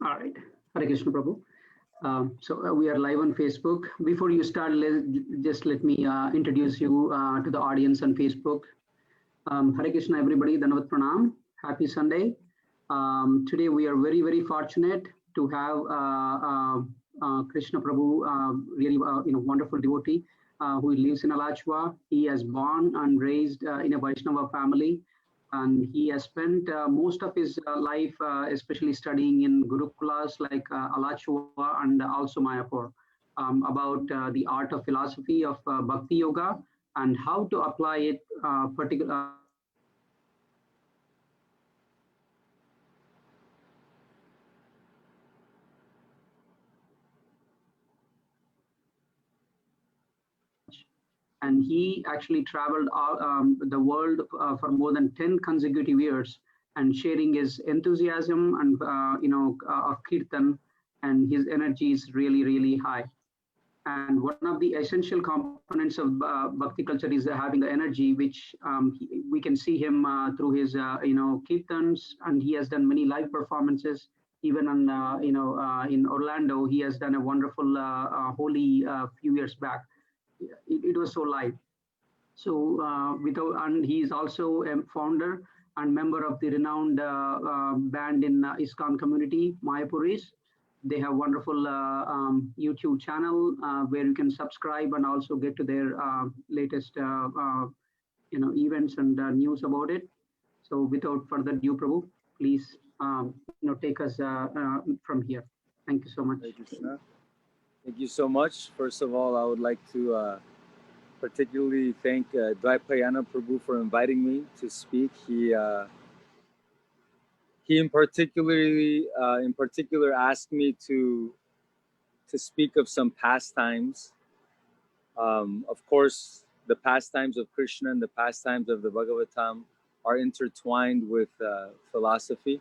All right. Hare Krishna Prabhu. So we are live on Facebook. Before you start, just let me introduce you to the audience on Facebook. Hare Krishna, everybody. Dhanavad Pranam. Happy Sunday. Today we are very, very fortunate to have Krishna Prabhu, really wonderful devotee who lives in Alachua. He has born and raised in a Vaishnava family, and he has spent most of his life, especially studying in Gurukulas like Alachua and also Mayapur, about the art of philosophy of Bhakti Yoga and how to apply it particular. And he actually traveled the world for more than 10 consecutive years and sharing his enthusiasm and of kirtan, and his energy is really, really high. And one of the essential components of bhakti culture is having the energy, which we can see him through his kirtans, and he has done many live performances. Even on in Orlando, he has done a wonderful holy few years back. It was so live. So and he is also a founder and member of the renowned band in ISKCON community, Mayapuris. They have wonderful YouTube channel where you can subscribe and also get to their latest events and news about it. So without further ado, Prabhu, please take us from here. Thank you so much. Hare Krishna. Thank you so much. First of all, I would like to particularly thank Dvaipayana Prabhu for inviting me to speak. He in particular asked me to speak of some pastimes. Of course, the pastimes of Krishna and the pastimes of the Bhagavatam are intertwined with philosophy.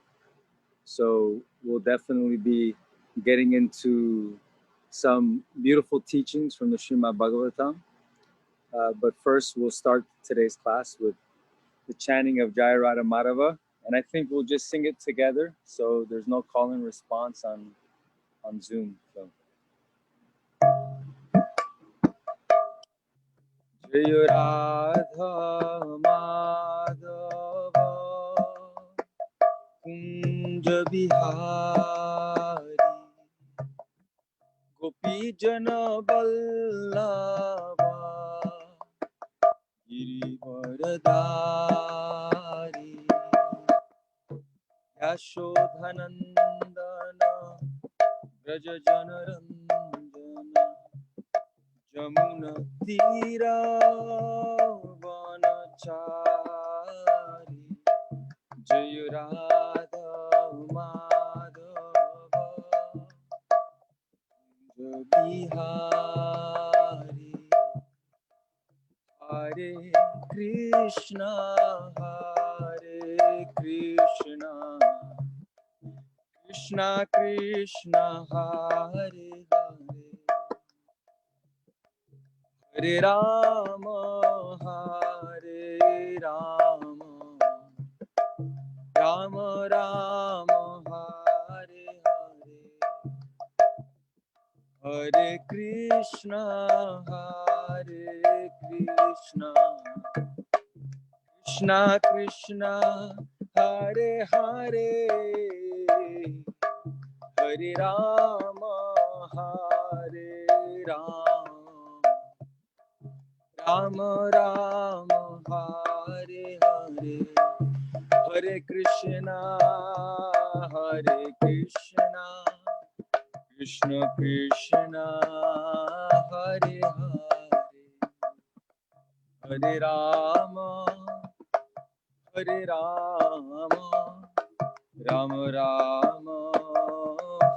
So we'll definitely be getting into some beautiful teachings from the Srimad Bhagavatam. But first, we'll start today's class with the chanting of Jaya Radha Madhava. And I think we'll just sing it together, so there's no call and response on Zoom. So. Jaya Radha Madhava Kunja Bihari Gopi Jana Vallabha Girivaradari Yashodhanandana Braja Janaranjana Jamuna Tira Vanachari Jaya Radha Madhava Bihari Hare Krishna Krishna Krishna Hare Hare Hare Rama Rama Rama Hare Hare Hare Krishna Krishna Krishna Hare Hare Hare Rama Rama Rama Hare Hare Hare Krishna Krishna Krishna Hare Hare Hare Rama Rama Rama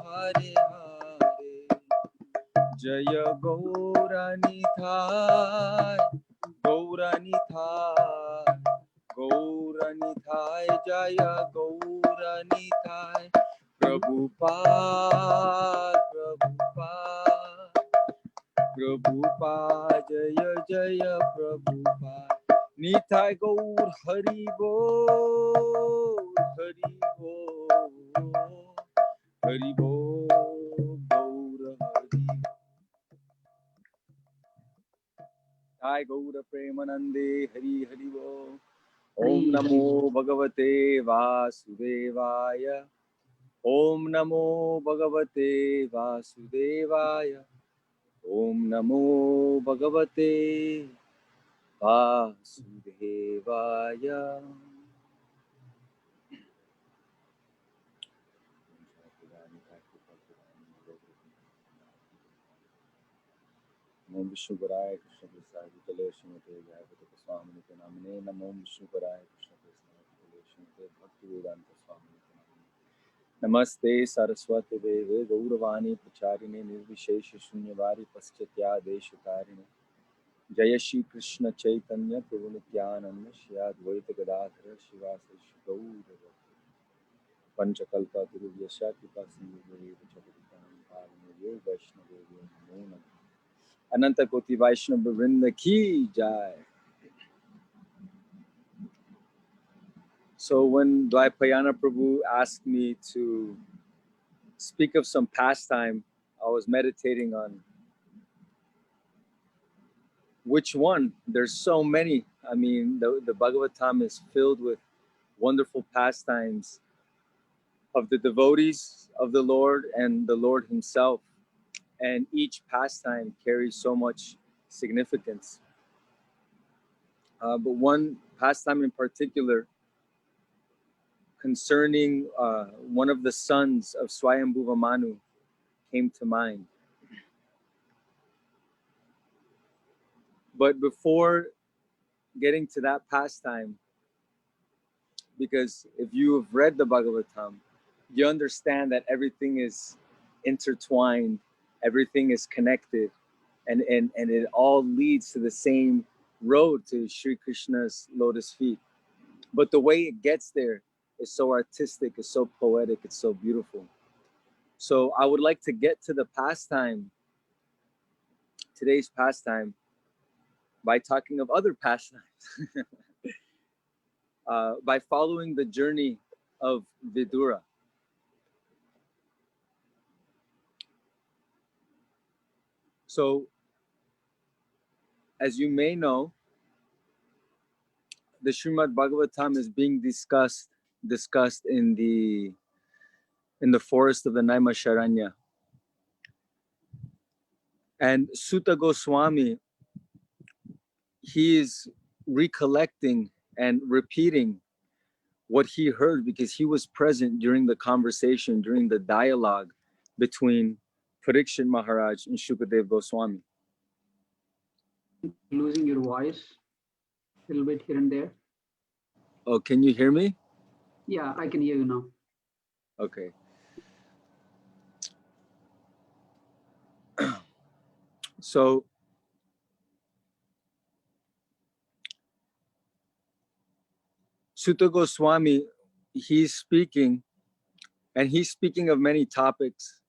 Hare Hare Jaya Gauranithai Jaya Gauranithai Prabhupada Jaya Jaya Prabhupada Nithai Gaur Hari Bol Hari Bol, Gaura Hari. Jai Gaura Premanande, Hari Hari Bol. Om Hari Hari Bol. Namo Bhagavate Vasudevaya. Om Namo Bhagavate Vasudevaya. Om Namo Bhagavate Vasudevaya. Namo Vishnu Paraya Krishna Prasad Vitale Srimate Jayapati Swami Nitya Namane. Namo Vishnu Paraya Krishna Prasad Vitale Srimate Bhakti Vedanta Swami Nitya Namane. Namaste Saraswati Deve Gauravani Pracharine Nirvishesha Shunyavad Paschatya Deshatarine. Jaya Shri Krishna Chaitanya Prabhu Nityananda Shri Advaita Gadadhara Shivasasi Gaura Panchakalpa Tiruviyasya Kripa Sindhu Deva Chakritam Bhavanayo Vaishnaveyo Namo Namaha. Ananta Koti Vaishnava Vrinda Ki Jai. So when Dvaipayana Prabhu asked me to speak of some pastime, I was meditating on which one. There's so many. I mean, the Bhagavatam is filled with wonderful pastimes of the devotees of the Lord and the Lord himself. And each pastime carries so much significance. But one pastime in particular concerning one of the sons of Swayambhuva Manu came to mind. But before getting to that pastime, because if you have read the Bhagavatam, you understand that everything is intertwined, everything is connected, and it all leads to the same road, to Sri Krishna's lotus feet. But the way it gets there is so artistic, it's so poetic, it's so beautiful. So I would like to get to the pastime, today's pastime, by talking of other pastimes, by following the journey of Vidura. So, as you may know, the Srimad Bhagavatam is being discussed in the forest of the Naimisharanya. And Sutta Goswami, he is recollecting and repeating what he heard because he was present during the conversation, during the dialogue between Parikshit Maharaj and Shukadev Goswami. Losing your voice a little bit here and there. Oh, can you hear me? Yeah, I can hear you now. Okay. So, Sutta Goswami, he's speaking, and he's speaking of many topics.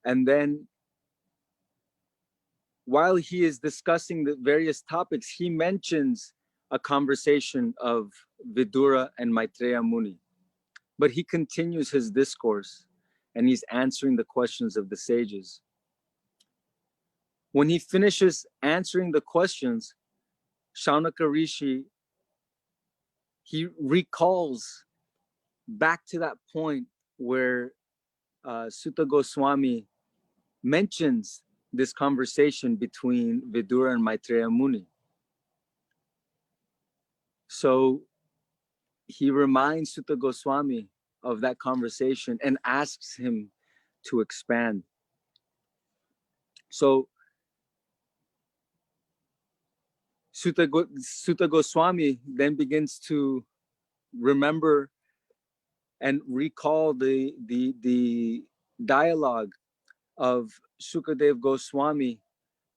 And then while he is discussing the various topics, he mentions a conversation of Vidura and Maitreya Muni. But he continues his discourse and he's answering the questions of the sages. When he finishes answering the questions, Shaunaka Rishi, he recalls back to that point where Sutta Goswami mentions this conversation between Vidura and Maitreya Muni. So he reminds Sutta Goswami of that conversation and asks him to expand. So Sutta Goswami then begins to remember and recall the dialogue of Sukadev Goswami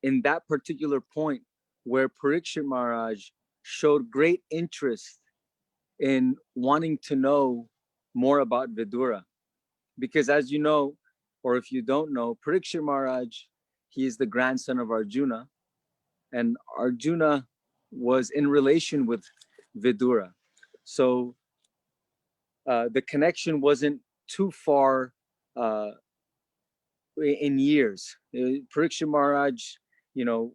in that particular point where Parikshit Maharaj showed great interest in wanting to know more about Vidura. Because as you know, or if you don't know, Parikshit Maharaj, he is the grandson of Arjuna, and Arjuna was in relation with Vidura. So the connection wasn't too far in years. Parikshit Maharaj,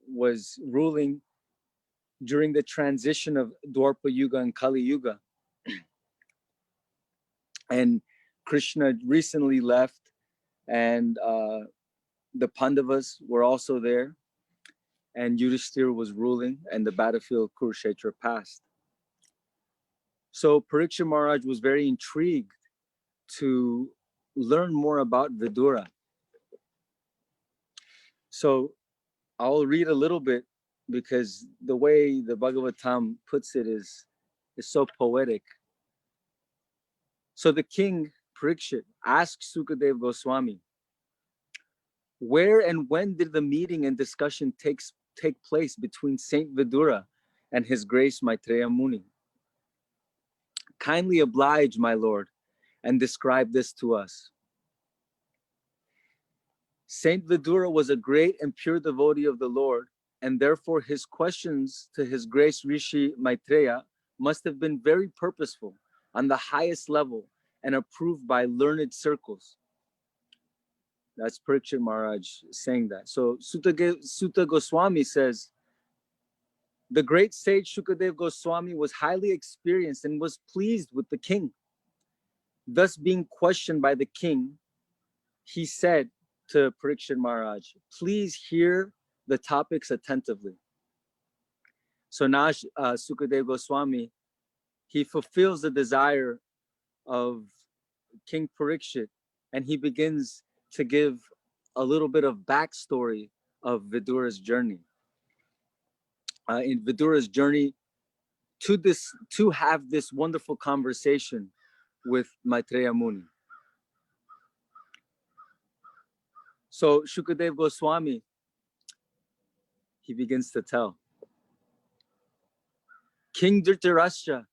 was ruling during the transition of Dwarpa Yuga and Kali Yuga. And Krishna recently left, and the Pandavas were also there, and Yudhishthira was ruling, and the battlefield of Kurukshetra passed. So Parikshit Maharaj was very intrigued to learn more about Vidura. So I'll read a little bit, because the way the Bhagavatam puts it is so poetic. So the king, Parikshit, asks Sukadev Goswami, where and when did the meeting and discussion take place between Saint Vidura and His Grace Maitreya Muni? Kindly oblige, my lord, and describe this to us. Saint Vidura was a great and pure devotee of the Lord, and therefore his questions to His Grace Rishi Maitreya must have been very purposeful, on the highest level, and approved by learned circles. That's Parikshit Maharaj saying that. So Sutta Goswami says, the great sage Shukadev Goswami was highly experienced and was pleased with the king. Thus being questioned by the king, he said to Parikshit Maharaj, please hear the topics attentively. So now Sukadev Goswami, he fulfills the desire of King Parikshit, and he begins to give a little bit of backstory of Vidura's journey. In Vidura's journey to have this wonderful conversation with Maitreya Muni. So Shukadev Goswami, he begins to tell. King Dhritarashtra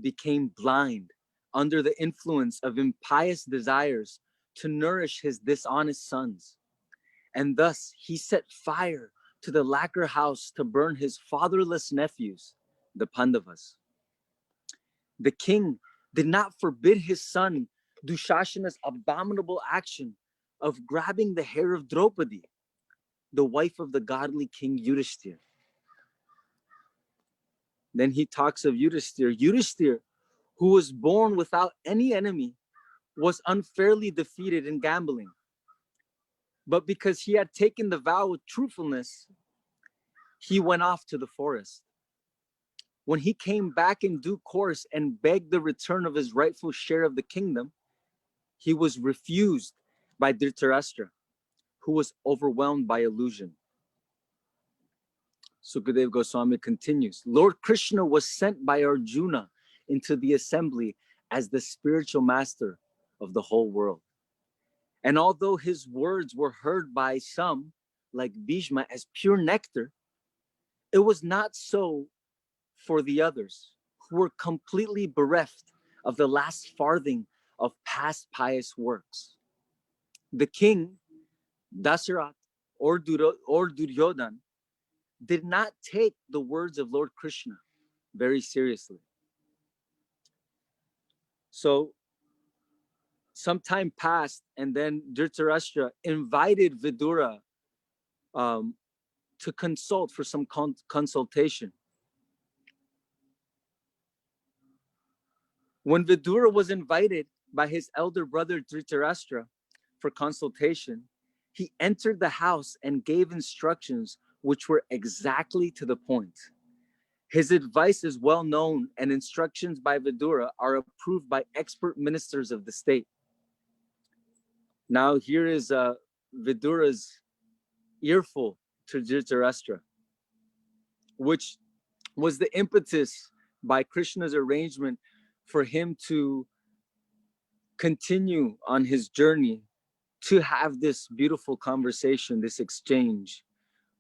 became blind under the influence of impious desires to nourish his dishonest sons. And thus he set fire to the lacquer house to burn his fatherless nephews, the Pandavas. The king did not forbid his son Dushasana's abominable action of grabbing the hair of Draupadi, the wife of the godly king Yudhishthira. Then he talks of Yudhishthira. Yudhishthira, who was born without any enemy, was unfairly defeated in gambling. But because he had taken the vow of truthfulness, he went off to the forest. When he came back in due course and begged the return of his rightful share of the kingdom, he was refused by Dhritarashtra, who was overwhelmed by illusion. Sukadev Goswami continues, Lord Krishna was sent by Arjuna into the assembly as the spiritual master of the whole world. And although his words were heard by some, like Bhishma, as pure nectar, it was not so for the others, who were completely bereft of the last farthing of past pious works. The king, Dasarath or Duryodhan, did not take the words of Lord Krishna very seriously. So some time passed, and then Dhritarashtra invited Vidura to consult for some consultation. When Vidura was invited by his elder brother Dhritarashtra for consultation, he entered the house and gave instructions which were exactly to the point. His advice is well known, and instructions by Vidura are approved by expert ministers of the state. Now here is Vidura's earful to Dhritarashtra, which was the impetus by Krishna's arrangement for him to continue on his journey to have this beautiful conversation, this exchange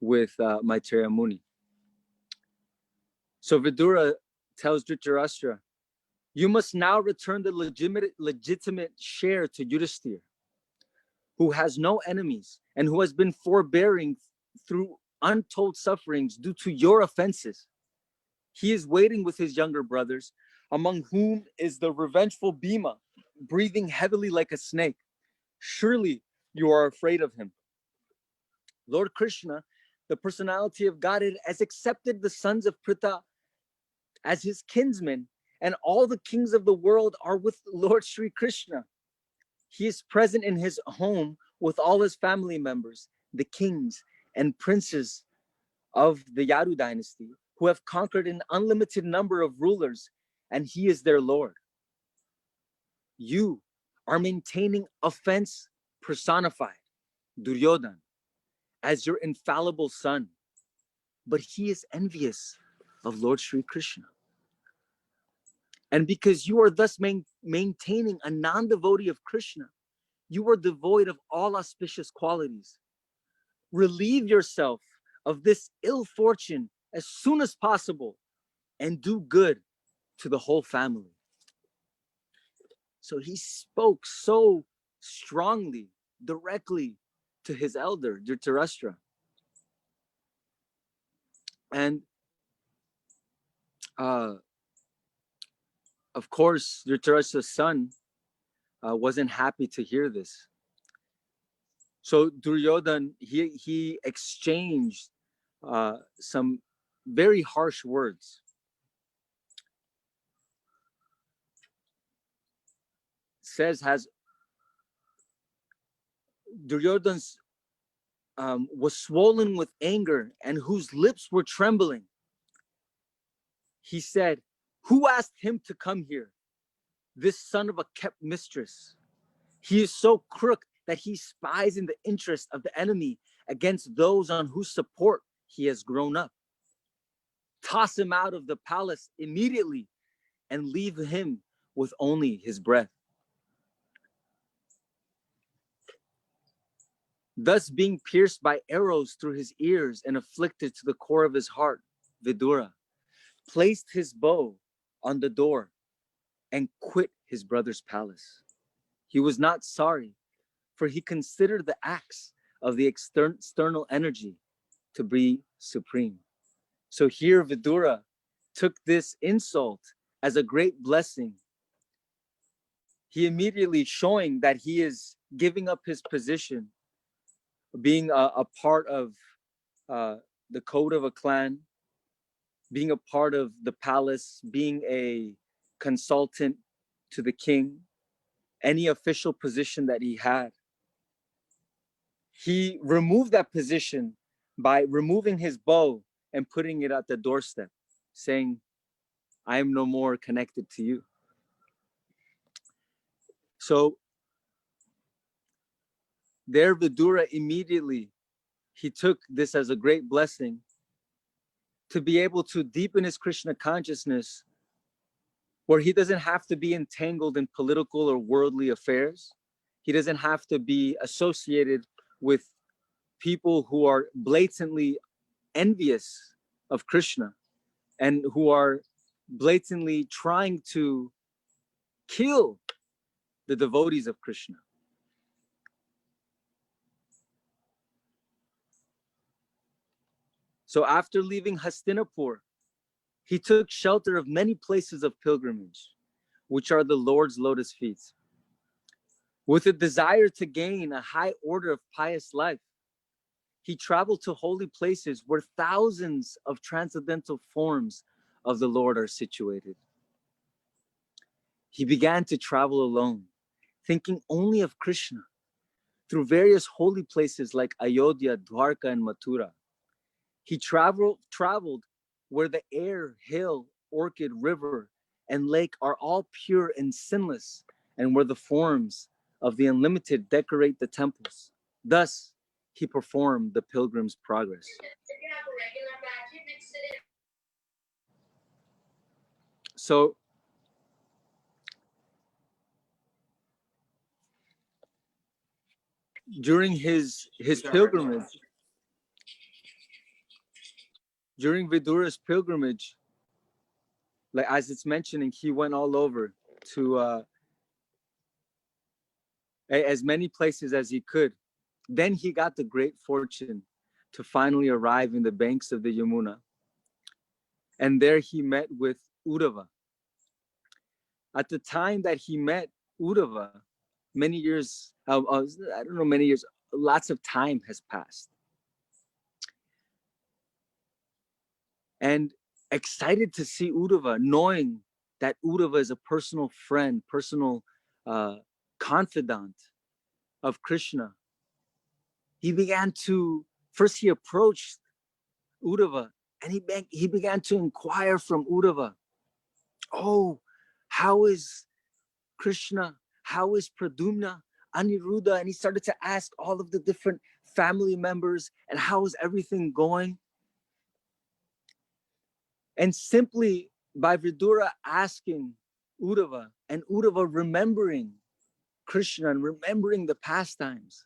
with Maitreya Muni. So Vidura tells Dhritarashtra, you must now return the legitimate share to Yudhishthira, who has no enemies and who has been forbearing through untold sufferings due to your offenses. He is waiting with his younger brothers, among whom is the revengeful Bhima, breathing heavily like a snake. Surely you are afraid of him. Lord Krishna, the personality of Godhead, has accepted the sons of Pritha as his kinsmen, and all the kings of the world are with Lord Sri Krishna. He is present in his home with all his family members, the kings and princes of the Yadu dynasty, who have conquered an unlimited number of rulers, and he is their Lord. You are maintaining offense personified, Duryodhan, as your infallible son, but he is envious of Lord Sri Krishna. And because you are thus maintaining a non-devotee of Krishna, you are devoid of all auspicious qualities. Relieve yourself of this ill fortune as soon as possible and do good to the whole family. So he spoke so strongly, directly to his elder, Dhritarashtra. And of course, Dhritarashtra's son wasn't happy to hear this. So Duryodhan, he exchanged some very harsh words. Says has Duryodhan's was swollen with anger and whose lips were trembling. He said, "Who asked him to come here? This son of a kept mistress. He is so crook that he spies in the interest of the enemy against those on whose support he has grown up. Toss him out of the palace immediately and leave him with only his breath." Thus being pierced by arrows through his ears and afflicted to the core of his heart, Vidura placed his bow on the door and quit his brother's palace. He was not sorry, for he considered the acts of the external energy to be supreme. So here Vidura took this insult as a great blessing. He immediately showing that he is giving up his position, being a part of the code of a clan, being a part of the palace, being a consultant to the king, any official position that he had. He removed that position by removing his bow and putting it at the doorstep, saying, "I am no more connected to you." So there Vidura immediately, he took this as a great blessing to be able to deepen his Krishna consciousness, where he doesn't have to be entangled in political or worldly affairs. He doesn't have to be associated with people who are blatantly envious of Krishna and who are blatantly trying to kill the devotees of Krishna. So after leaving Hastinapur, he took shelter of many places of pilgrimage, which are the Lord's lotus feet. With a desire to gain a high order of pious life, he traveled to holy places where thousands of transcendental forms of the Lord are situated. He began to travel alone, thinking only of Krishna, through various holy places like Ayodhya, Dwarka, and Mathura. He traveled where the air, hill, orchid, river, and lake are all pure and sinless, and where the forms of the unlimited decorate the temples. Thus, he performed the pilgrim's progress. So, during his pilgrimage, during Vidura's pilgrimage, like as it's mentioning, he went all over to as many places as he could. Then he got the great fortune to finally arrive in the banks of the Yamuna. And there he met with Uddhava. At the time that he met Uddhava, many years, I don't know, many years, lots of time has passed. and excited to see Uddhava, knowing that Uddhava is a personal friend, personal confidant of Krishna. He began to, first he approached Uddhava, and he began to inquire from Uddhava, oh, how is Krishna? How is Pradyumna, Aniruddha? And he started to ask all of the different family members, and how is everything going? And simply by Vidura asking Uddhava, and Uddhava remembering Krishna and remembering the pastimes,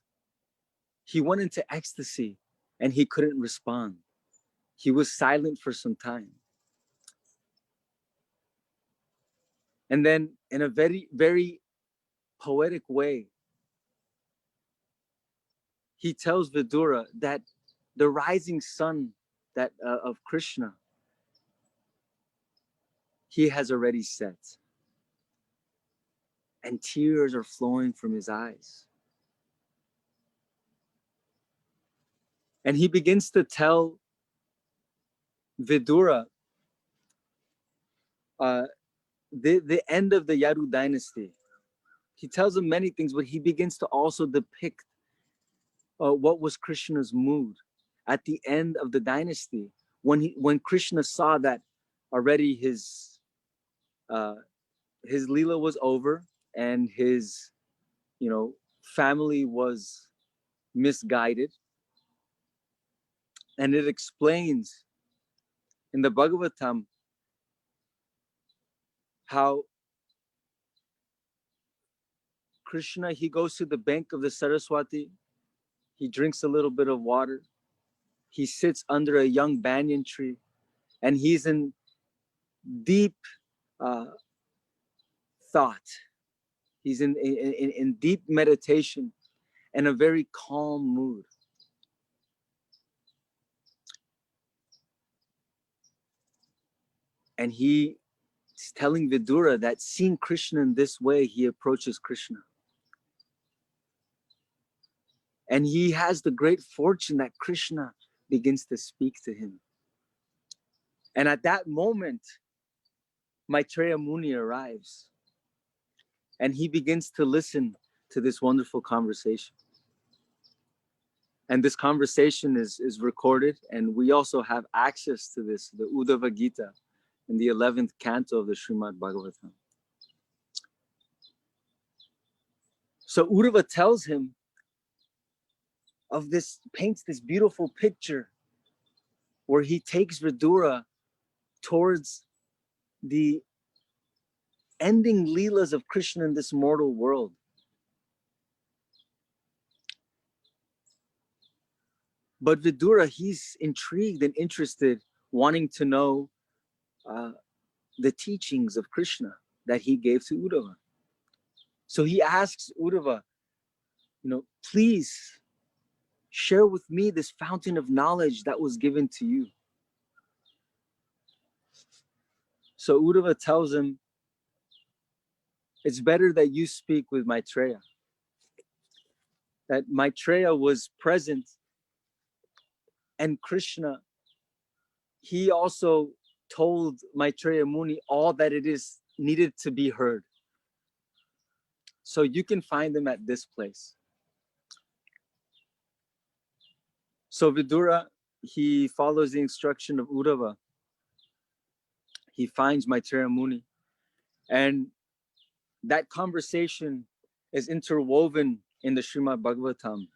he went into ecstasy and he couldn't respond. He was silent for some time. And then in a very, very poetic way, he tells Vidura that the rising sun of Krishna, he has already set. And tears are flowing from his eyes. And he begins to tell Vidura the end of the Yadu dynasty. He tells him many things, but he begins to also depict what was Krishna's mood at the end of the dynasty, when Krishna saw that already his Leela was over and his family was misguided. And it explains in the Bhagavatam how Krishna, he goes to the bank of the Saraswati, he drinks a little bit of water, he sits under a young banyan tree, and he's in deep thought. He's in deep meditation and a very calm mood. And he is telling Vidura that seeing Krishna in this way, he approaches Krishna. And he has the great fortune that Krishna begins to speak to him. And at that moment, Maitreya Muni arrives. And he begins to listen to this wonderful conversation. And this conversation is recorded, and we also have access to this, the Uddhava Gita, in the 11th canto of the Srimad Bhagavatam. So Uddhava tells him of this, paints this beautiful picture where he takes Vidura towards the ending leelas of Krishna in this mortal world. But Vidura, he's intrigued and interested, wanting to know the teachings of Krishna that he gave to Uddhava. So he asks Uddhava, please share with me this fountain of knowledge that was given to you. So Uddhava tells him, it's better that you speak with Maitreya. That Maitreya was present, and Krishna, he also told Maitreya Muni all that it is needed to be heard. So you can find them at this place. So Vidura, he follows the instruction of Uddhava. He finds Maitreya Muni, and that conversation is interwoven in the Srimad Bhagavatam.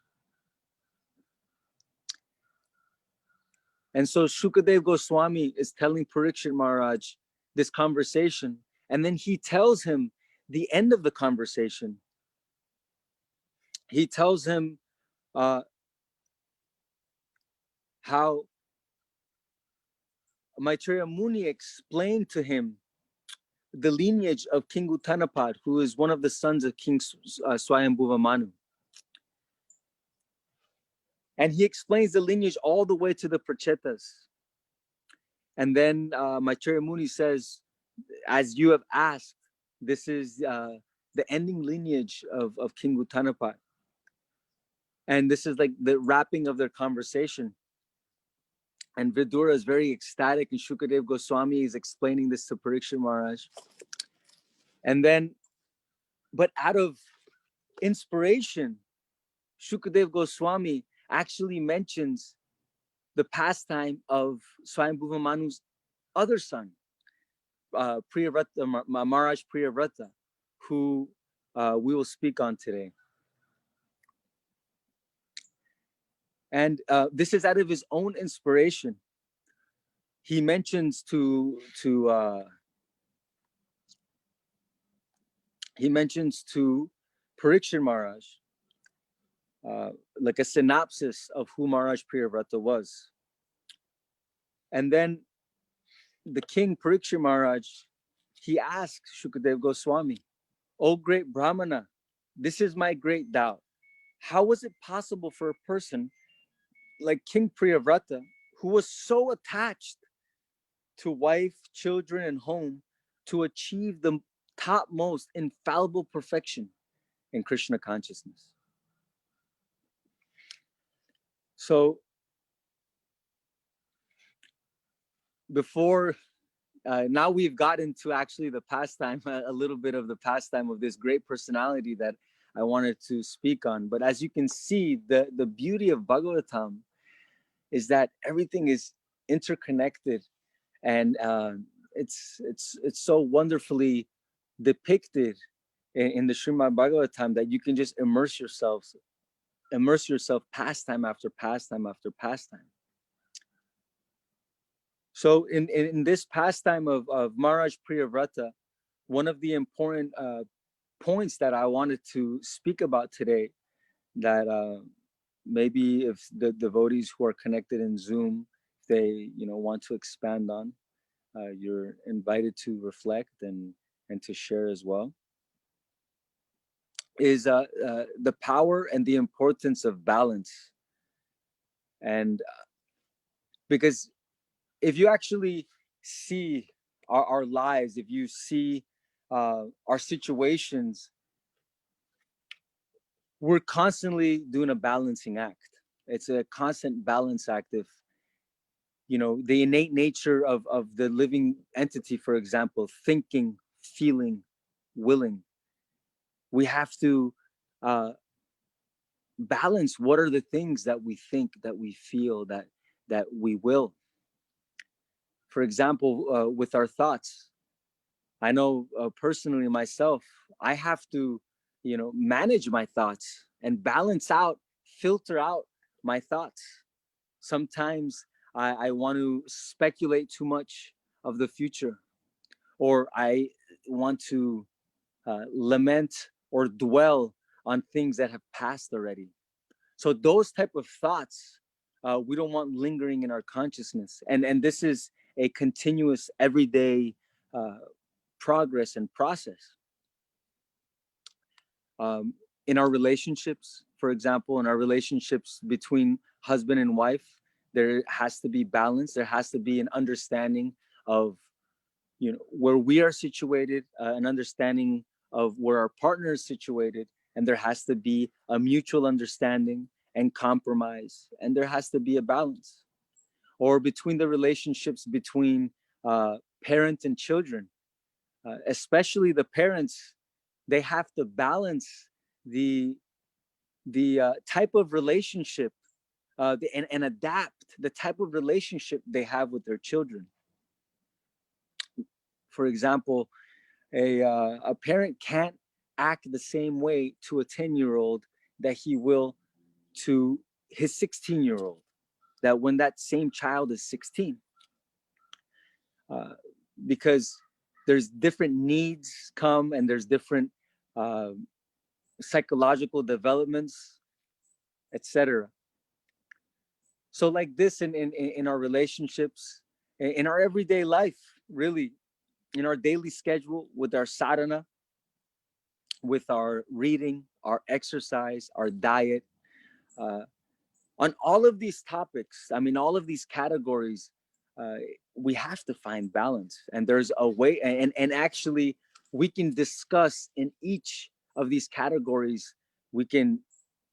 And so Shukadev Goswami is telling Parikshit Maharaj this conversation, and then he tells him the end of the conversation. He tells him how Maitreya Muni explained to him the lineage of King Uttanapad, who is one of the sons of King Swayambhuva Manu. And he explains the lineage all the way to the Prachetas. And then Maitreya Muni says, as you have asked, this is the ending lineage of King Uttanapad. And this is like the wrapping of their conversation. And Vidura is very ecstatic, and Shukadev Goswami is explaining this to Parikshit Maharaj. And then, but out of inspiration, Shukadev Goswami actually mentions the pastime of Swayambhuva Manu's other son, Priyavrata, Maharaj Priyavrata, who we will speak on today. And this is out of his own inspiration. He mentions to Parikshit Maharaj like a synopsis of who Maharaj Priyavrata was. And then the king Parikshit Maharaj, he asked Shukadev Goswami, "O great Brahmana, this is my great doubt. How was it possible for a person like King Priyavrata, who was so attached to wife, children, and home, to achieve the topmost infallible perfection in Krishna consciousness?" So before, now we've got into actually the pastime, a little bit of the pastime of this great personality that I wanted to speak on. But as you can see, the beauty of Bhagavatam is that everything is interconnected, and it's so wonderfully depicted in the Srimad Bhagavatam that you can just immerse yourself pastime after pastime after pastime. So in this pastime of Maharaj Priyavrata, one of the important points that I wanted to speak about today, that maybe if the devotees who are connected in Zoom, if they want to expand on, you're invited to reflect and to share as well, is the power and the importance of balance. And because if you actually see our lives, if you see our situations, we're constantly doing a balancing act. It's a constant balance act. If the innate nature of the living entity, for example, thinking, feeling, willing, we have to balance what are the things that we think, that we feel, that we will. For example, with our thoughts, I know personally myself, I have to manage my thoughts and balance out, filter out my thoughts. Sometimes I want to speculate too much of the future, or I want to lament or dwell on things that have passed already. So those type of thoughts, we don't want lingering in our consciousness. And this is a continuous, everyday progress and process. In our relationships, for example, in our relationships between husband and wife, there has to be balance. There has to be an understanding of where we are situated, an understanding of where our partner is situated, and there has to be a mutual understanding and compromise, and there has to be a balance. Or between the relationships between parent and children, especially the parents, they have to balance the type of relationship and adapt the type of relationship they have with their children. For example, a parent can't act the same way to a 10-year-old that he will to his 16-year-old, that when that same child is 16, because there's different needs come, and there's different psychological developments, etc. So like this in our relationships, in our everyday life, really, in our daily schedule, with our sadhana, with our reading, our exercise, our diet, on all of these topics, I mean, all of these categories, we have to find balance. And there's a way, and actually we can discuss in each of these categories, we can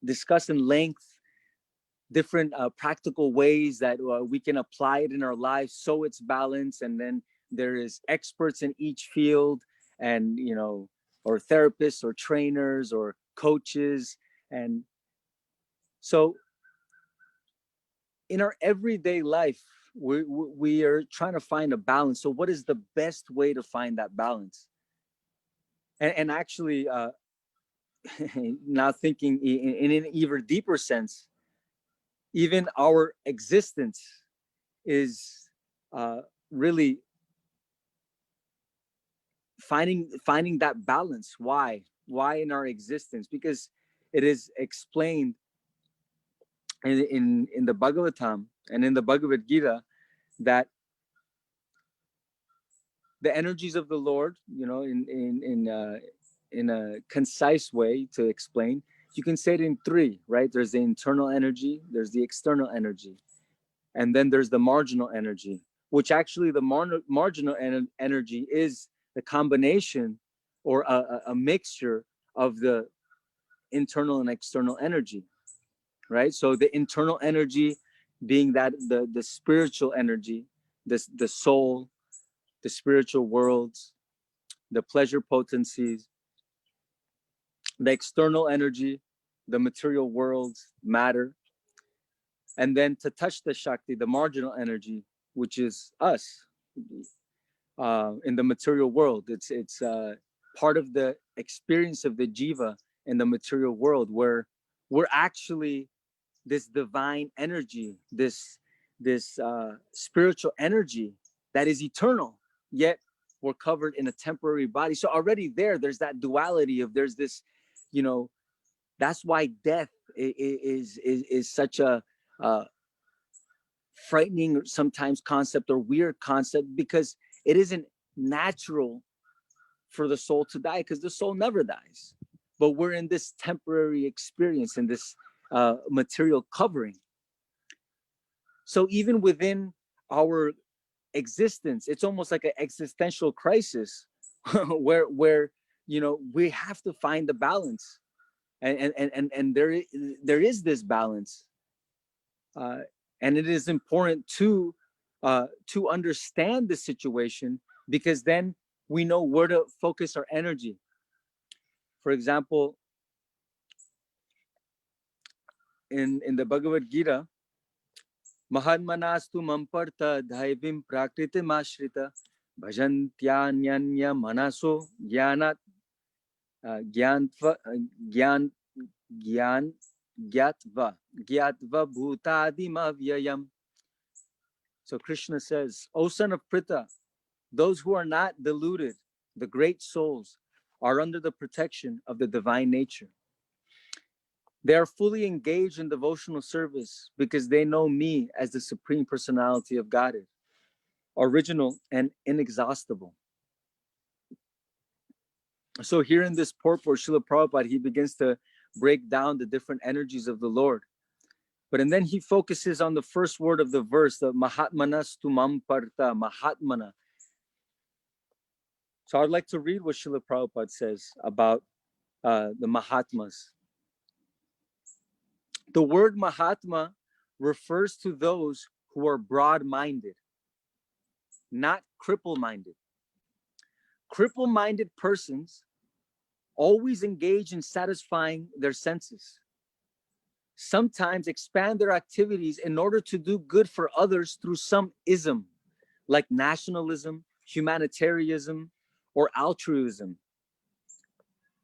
discuss in length different practical ways that we can apply it in our lives so it's balanced. And then there is experts in each field, and or therapists or trainers or coaches. And so in our everyday life, we are trying to find a balance. So what is the best way to find that balance? And actually, now thinking in an even deeper sense, even our existence is really finding that balance. Why in our existence? Because it is explained in the Bhagavatam and in the Bhagavad Gita that the energies of the Lord, in a concise way to explain, you can say it in three, right? There's the internal energy, there's the external energy, and then there's the marginal energy, which actually the marginal energy is the combination or a mixture of the internal and external energy, right? So the internal energy being that the spiritual energy, the soul, the spiritual worlds, the pleasure potencies. The external energy, the material worlds, matter. And then to touch the Shakti, the marginal energy, which is us in the material world. It's part of the experience of the jiva in the material world, where we're actually this divine energy, this spiritual energy that is eternal, yet we're covered in a temporary body. So already there's that duality of there's this, that's why death is such a frightening sometimes concept or weird concept, because it isn't natural for the soul to die, because the soul never dies. But we're in this temporary experience, in this material covering. So even within our existence, it's almost like an existential crisis where we have to find the balance, and there is this balance, and it is important to understand the situation, because then we know where to focus our energy. For example, in the Bhagavad Gita, Mahatmanastu mamparta dhaivim prakritim ashrita bhajantyanyanya manaso gyanat gyantva gyan gyatva bhutadim avyayam. So Krishna says, O son of Pritha, those who are not deluded, the great souls, are under the protection of the divine nature. They are fully engaged in devotional service because they know me as the Supreme Personality of Godhead, original and inexhaustible. So here in this purport, Srila Prabhupada, he begins to break down the different energies of the Lord. And then he focuses on the first word of the verse, the Mahatmanas tu mamparta, Mahatmana. So I'd like to read what Srila Prabhupada says about the Mahatmas. The word Mahatma refers to those who are broad-minded, not cripple-minded. Cripple-minded persons always engage in satisfying their senses, sometimes expand their activities in order to do good for others through some ism, like nationalism, humanitarianism, or altruism.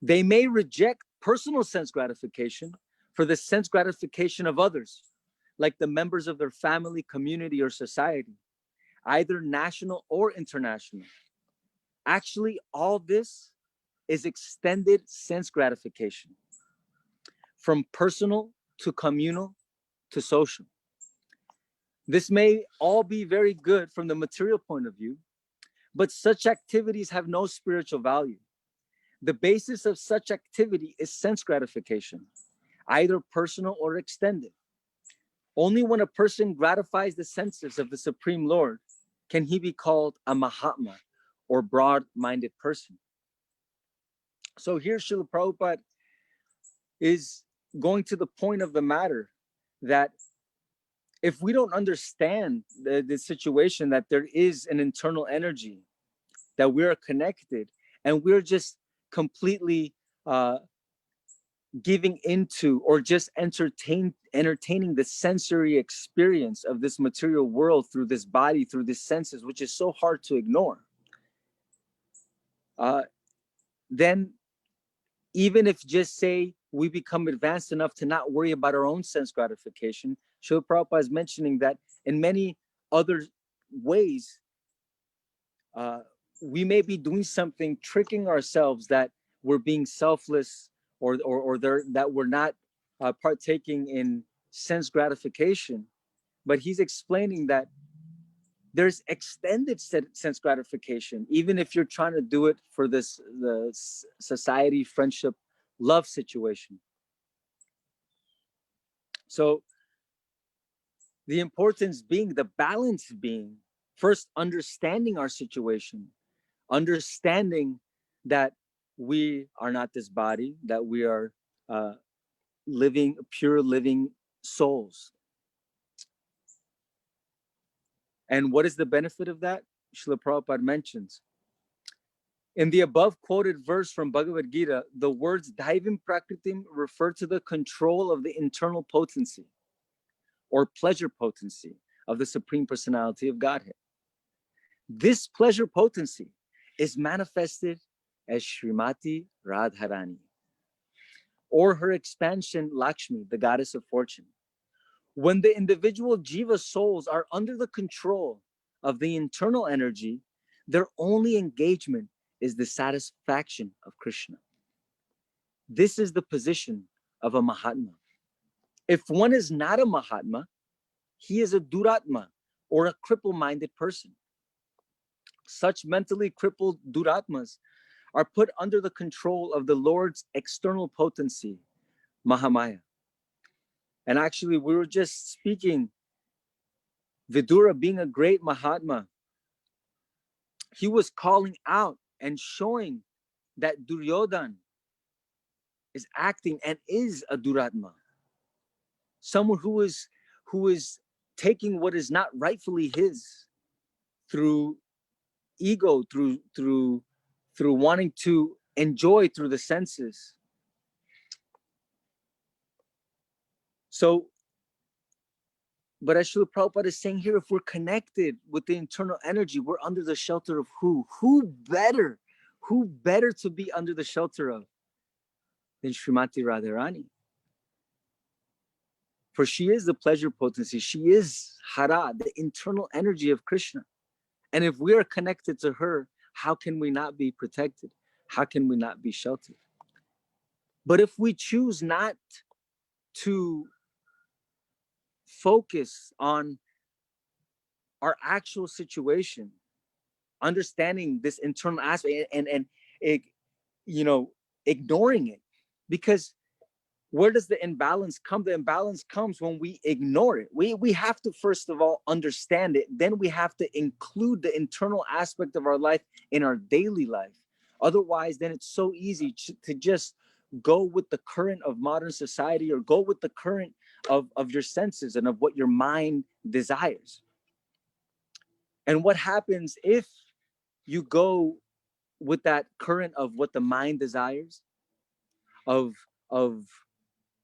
They may reject personal sense gratification for the sense gratification of others, like the members of their family, community, or society, either national or international. Actually, all this is extended sense gratification, from personal to communal to social. This may all be very good from the material point of view, but such activities have no spiritual value. The basis of such activity is sense gratification, either personal or extended. Only when a person gratifies the senses of the Supreme Lord can he be called a Mahatma, or broad-minded person. So here Srila Prabhupada is going to the point of the matter, that if we don't understand the situation that there is an internal energy, that we are connected, and we're just completely giving into or just entertaining the sensory experience of this material world through this body, through these senses, which is so hard to ignore, then even if just say we become advanced enough to not worry about our own sense gratification, Srila Prabhupada is mentioning that in many other ways, we may be doing something, tricking ourselves that we're being selfless, or that we're not partaking in sense gratification. But he's explaining that there's extended sense gratification, even if you're trying to do it for the society, friendship, love situation. So the importance being, the balance being, first understanding our situation, understanding that we are not this body, that we are pure living souls. And what is the benefit of that? Srila Prabhupada mentions. In the above quoted verse from Bhagavad Gita, the words Daivim Prakritim refer to the control of the internal potency or pleasure potency of the Supreme Personality of Godhead. This pleasure potency is manifested as Srimati Radharani, or her expansion Lakshmi, the goddess of fortune. When the individual jiva souls are under the control of the internal energy, their only engagement is the satisfaction of Krishna. This is the position of a Mahatma. If one is not a Mahatma, he is a Duratma, or a cripple-minded person. Such mentally crippled Duratmas are put under the control of the Lord's external potency, Mahamaya. And actually, we were just speaking, Vidura being a great Mahatma, he was calling out and showing that Duryodhan is acting and is a Duratma. Someone who is taking what is not rightfully his through ego, through wanting to enjoy through the senses. So, but as Srila Prabhupada is saying here, if we're connected with the internal energy, we're under the shelter of who? Who better to be under the shelter of than Srimati Radharani? For she is the pleasure potency. She is Hara, the internal energy of Krishna. And if we are connected to her, how can we not be protected? How can we not be sheltered? But if we choose not to focus on our actual situation, understanding this internal aspect and ignoring it, because where does the imbalance come? The imbalance comes when we ignore it. We have to first of all understand it. Then we have to include the internal aspect of our life in our daily life. Otherwise, then it's so easy to just go with the current of modern society, or go with the current of your senses and of what your mind desires. And what happens if you go with that current of what the mind desires, of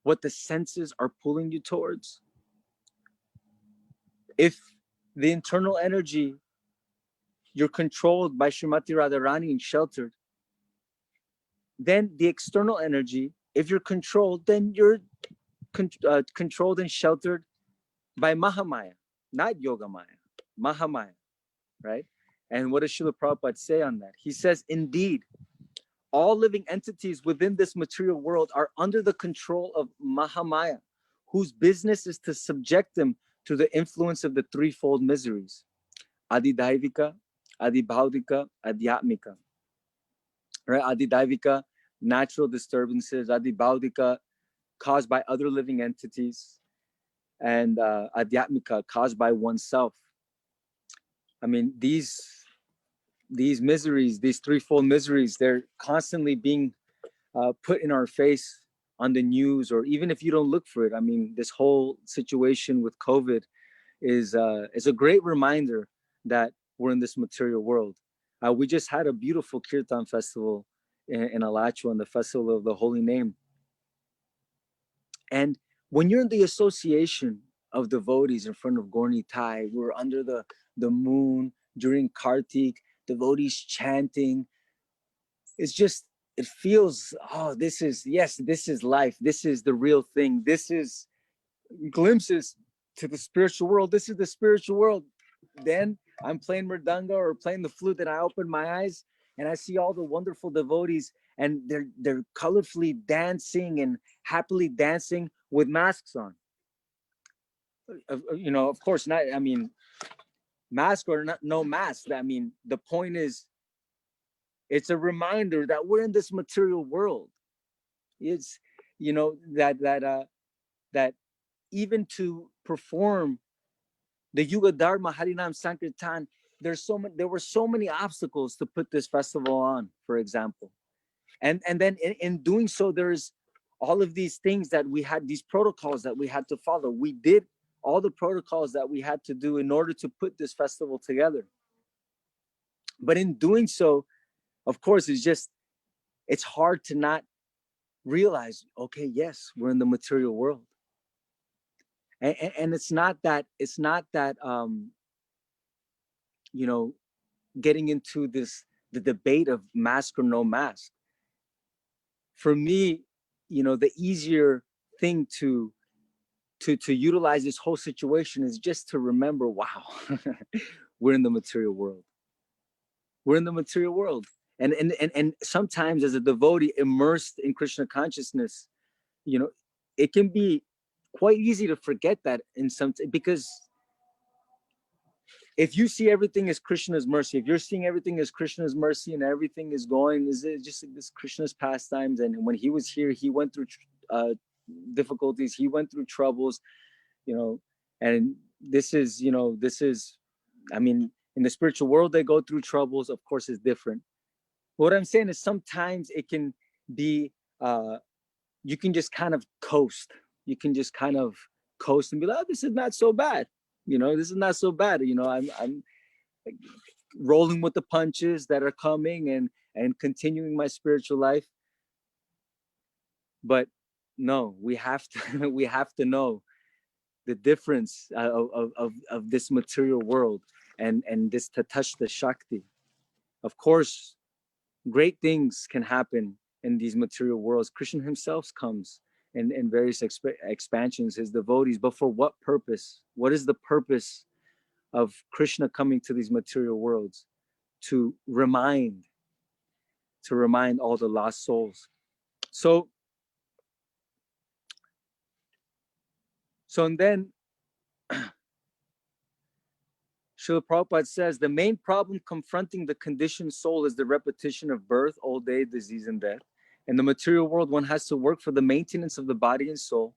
what the senses are pulling you towards? If the internal energy, you're controlled by Srimati Radharani and sheltered, then the external energy, if you're controlled, then you're controlled and sheltered by Mahamaya, not Yogamaya, Mahamaya, right? And what does Srila Prabhupada say on that? He says, indeed, all living entities within this material world are under the control of Mahamaya, whose business is to subject them to the influence of the threefold miseries: Adidaivika, Adibhaudika, Adhyatmika. Right? Adidaivika, natural disturbances; Adibhaudika, caused by other living entities; and Adhyatmika, caused by oneself. I mean, these miseries, these threefold miseries, they're constantly being put in our face on the news, or even if you don't look for it. I mean, this whole situation with COVID, is a great reminder that we're in this material world. We just had a beautiful Kirtan festival in Alachua, the Festival of the Holy Name. And when you're in the association of devotees in front of Gorni Tai, we're under the moon during Kartik, devotees chanting. It's just, it feels, oh, this is life. This is the real thing. This is glimpses to the spiritual world. This is the spiritual world. Then I'm playing mridanga or playing the flute, and I open my eyes and I see all the wonderful devotees, and they're colorfully dancing and happily dancing with masks on. You know, of course not. I mean, mask or not, no mask. I mean, the point is, it's a reminder that we're in this material world. It's, you know, that even to perform the Yuga Dharma Harinam Sankirtan, there were so many obstacles to put this festival on, for example. And then in doing so, there's all of these things that we had, these protocols that we had to follow. We did all the protocols that we had to do in order to put this festival together. But in doing so, of course, it's hard to not realize, okay, yes, we're in the material world. And it's not that you know, getting into the debate of mask or no mask. For me, you know, the easier thing to utilize this whole situation is just to remember, wow, we're in the material world. We're in the material world. And sometimes as a devotee immersed in Krishna consciousness, you know, it can be quite easy to forget that because if you see everything as Krishna's mercy, if you're seeing everything as Krishna's mercy and everything is just like this Krishna's pastimes, and when he was here, he went through difficulties, he went through troubles, you know, and this is, I mean, in the spiritual world, they go through troubles, of course, it's different. What I'm saying is sometimes it can be, you can just kind of coast. You can just kind of coast and be like, oh, this is not so bad. You know, this is not so bad. You know, I'm rolling with the punches that are coming and continuing my spiritual life. But no, we have to we have to know the difference of this material world and this Tatashta Shakti. Of course, great things can happen in these material worlds. Krishna himself comes in various expansions, his devotees, but for what purpose? What is the purpose of Krishna coming to these material worlds? To remind all the lost souls. So and then Srila Prabhupada says, the main problem confronting the conditioned soul is the repetition of birth, old age, disease, and death. In the material world, one has to work for the maintenance of the body and soul.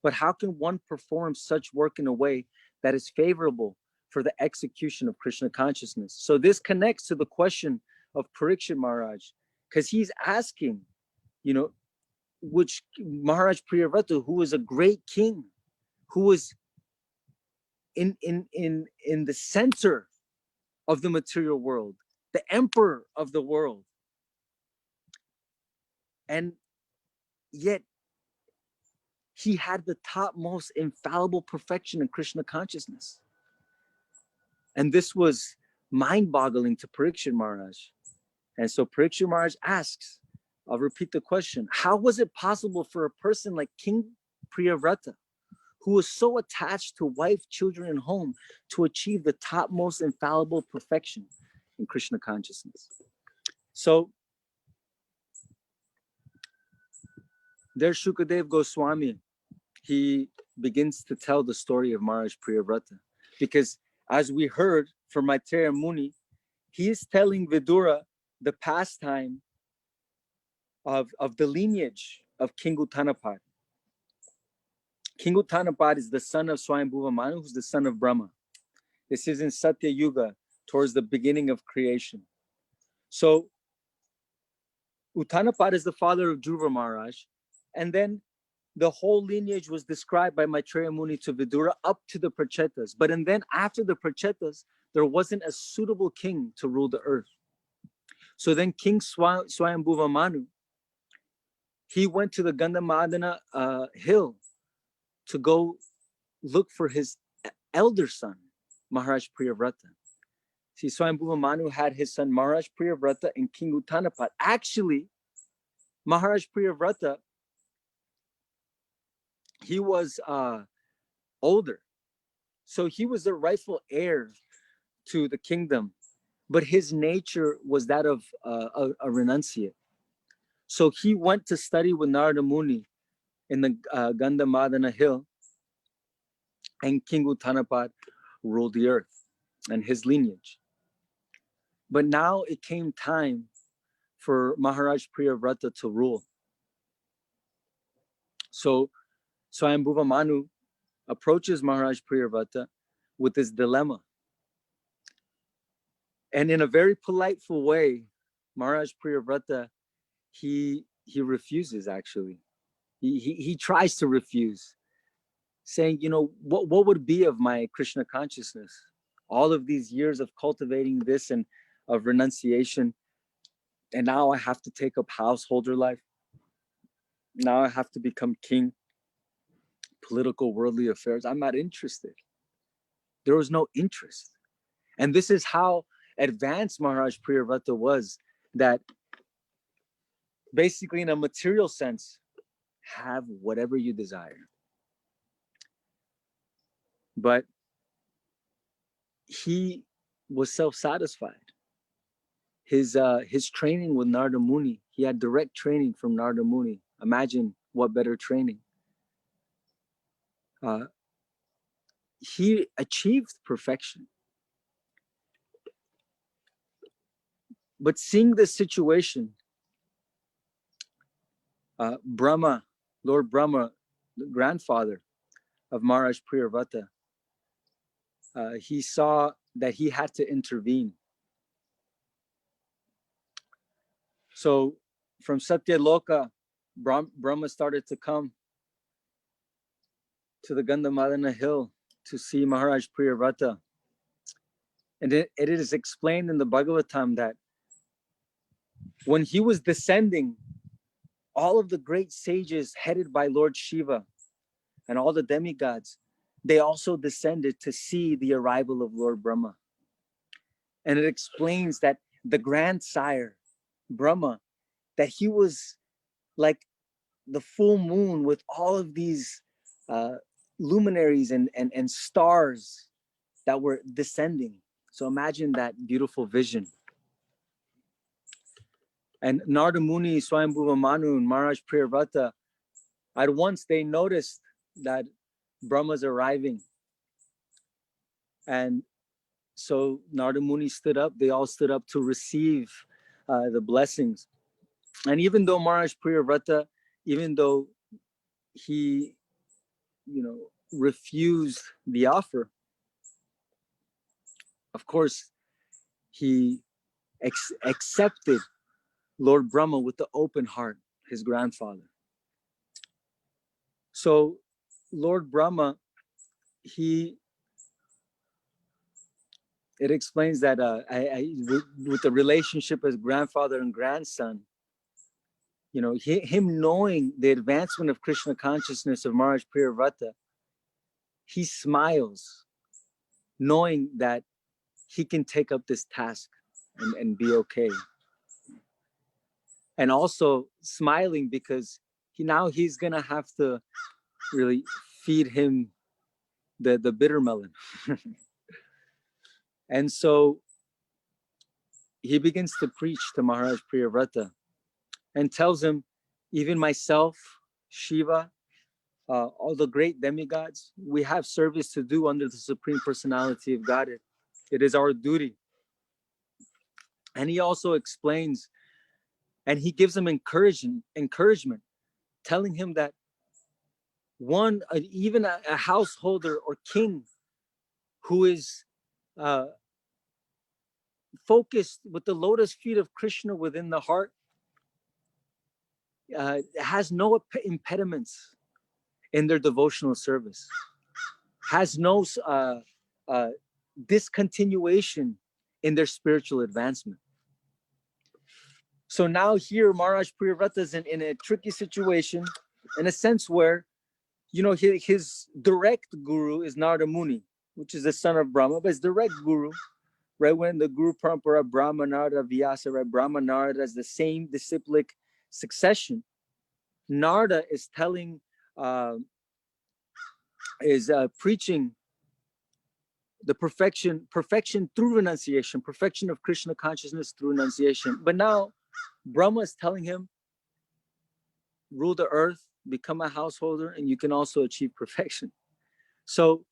But how can one perform such work in a way that is favorable for the execution of Krishna consciousness? So this connects to the question of Parikshit Maharaj, because he's asking, you know, which Maharaj Priyavrata, who was a great king, who was in the center of the material world, the emperor of the world, and yet he had the topmost infallible perfection in Krishna consciousness. And this was mind-boggling to Parikshit Maharaj. And so Parikshit Maharaj asks, I'll repeat the question, how was it possible for a person like King Priyavrata, who was so attached to wife, children, and home, to achieve the topmost infallible perfection in Krishna consciousness? So there's Shukadev Goswami. He begins to tell the story of Maharaj Priyavrata, because as we heard from Maitreya Muni, he is telling Vidura the pastime of the lineage of King Uttanapad. King Uttanapad is the son of Swayambhuva Manu, who's the son of Brahma. This is in Satya Yuga, towards the beginning of creation. So Uttanapad is the father of Dhruva Maharaj, and then the whole lineage was described by Maitreya Muni to Vidura up to the Prachetas. But and then after the Prachetas, there wasn't a suitable king to rule the earth. So then King Swayambhuva Manu, he went to the Gandhamadana hill to go look for his elder son, Maharaj Priyavrata. See, Swayambhuva Manu had his son Maharaj Priyavrata and King Uttanapat. Actually, Maharaj Priyavrata, he was older. So he was the rightful heir to the kingdom, but his nature was that of a renunciate. So he went to study with Narada Muni in the Gandhamadana hill, and King Uttanapat ruled the earth and his lineage. But now it came time for Maharaj Priyavrata to rule. So Swayambhuva Manu approaches Maharaj Priyavrata with this dilemma. And in a very politeful way, Maharaj Priyavrata, he refuses actually. He tries to refuse, saying, what would be of my Krishna consciousness? All of these years of cultivating this and of renunciation, and now I have to take up householder life. Now I have to become king, political, worldly affairs. I'm not interested. There was no interest. And this is how advanced Maharaj Priyavrata was, that basically in a material sense, have whatever you desire. But he was self-satisfied. His training with Narada Muni, he had direct training from Narada Muni. Imagine what better training. He achieved perfection. But seeing this situation, Brahma, Lord Brahma, the grandfather of Maharaj Priyavrata, he saw that he had to intervene. So from Satyaloka, Brahma started to come to the Gandhamadana hill to see Maharaj Priyavrata. And it is explained in the Bhagavatam that when he was descending, all of the great sages headed by Lord Shiva and all the demigods, they also descended to see the arrival of Lord Brahma. And it explains that the grandsire, Brahma, that he was like the full moon with all of these luminaries and stars that were descending. So imagine that beautiful vision. And Narada Muni, Swayambhuva Manu, and Maharaj Priyavrata, at once they noticed that Brahma's arriving. And so Narada Muni stood up, they all stood up to receive the blessings. And even though Maharaj Priyavrata, even though he, refused the offer, of course, he accepted Lord Brahma with the open heart, his grandfather. So Lord Brahma, it explains that with the relationship as grandfather and grandson, him knowing the advancement of Krishna consciousness of Maharaj Priyavrata, he smiles, knowing that he can take up this task and be okay. And also smiling because he's gonna have to really feed him the bitter melon. And so he begins to preach to Maharaj Priyavrata and tells him, even myself, Shiva, all the great demigods, we have service to do under the Supreme Personality of Godhead. It is our duty. And he also explains, and he gives him encouragement, telling him that even a householder or king who is focused with the lotus feet of Krishna within the heart has no impediments in their devotional service, has no discontinuation in their spiritual advancement. So now here Maharaj Priyavrata is in a tricky situation, in a sense where, you know, his direct guru is Narada Muni, which is the son of Brahma, but his direct guru, right, when the Guru Parampara, Brahma, Narada, Vyasa, right, Brahma, Narada as the same disciplic succession, Narada is telling, preaching the perfection through renunciation, perfection of Krishna consciousness through renunciation. But now Brahma is telling him, rule the earth, become a householder, and you can also achieve perfection. So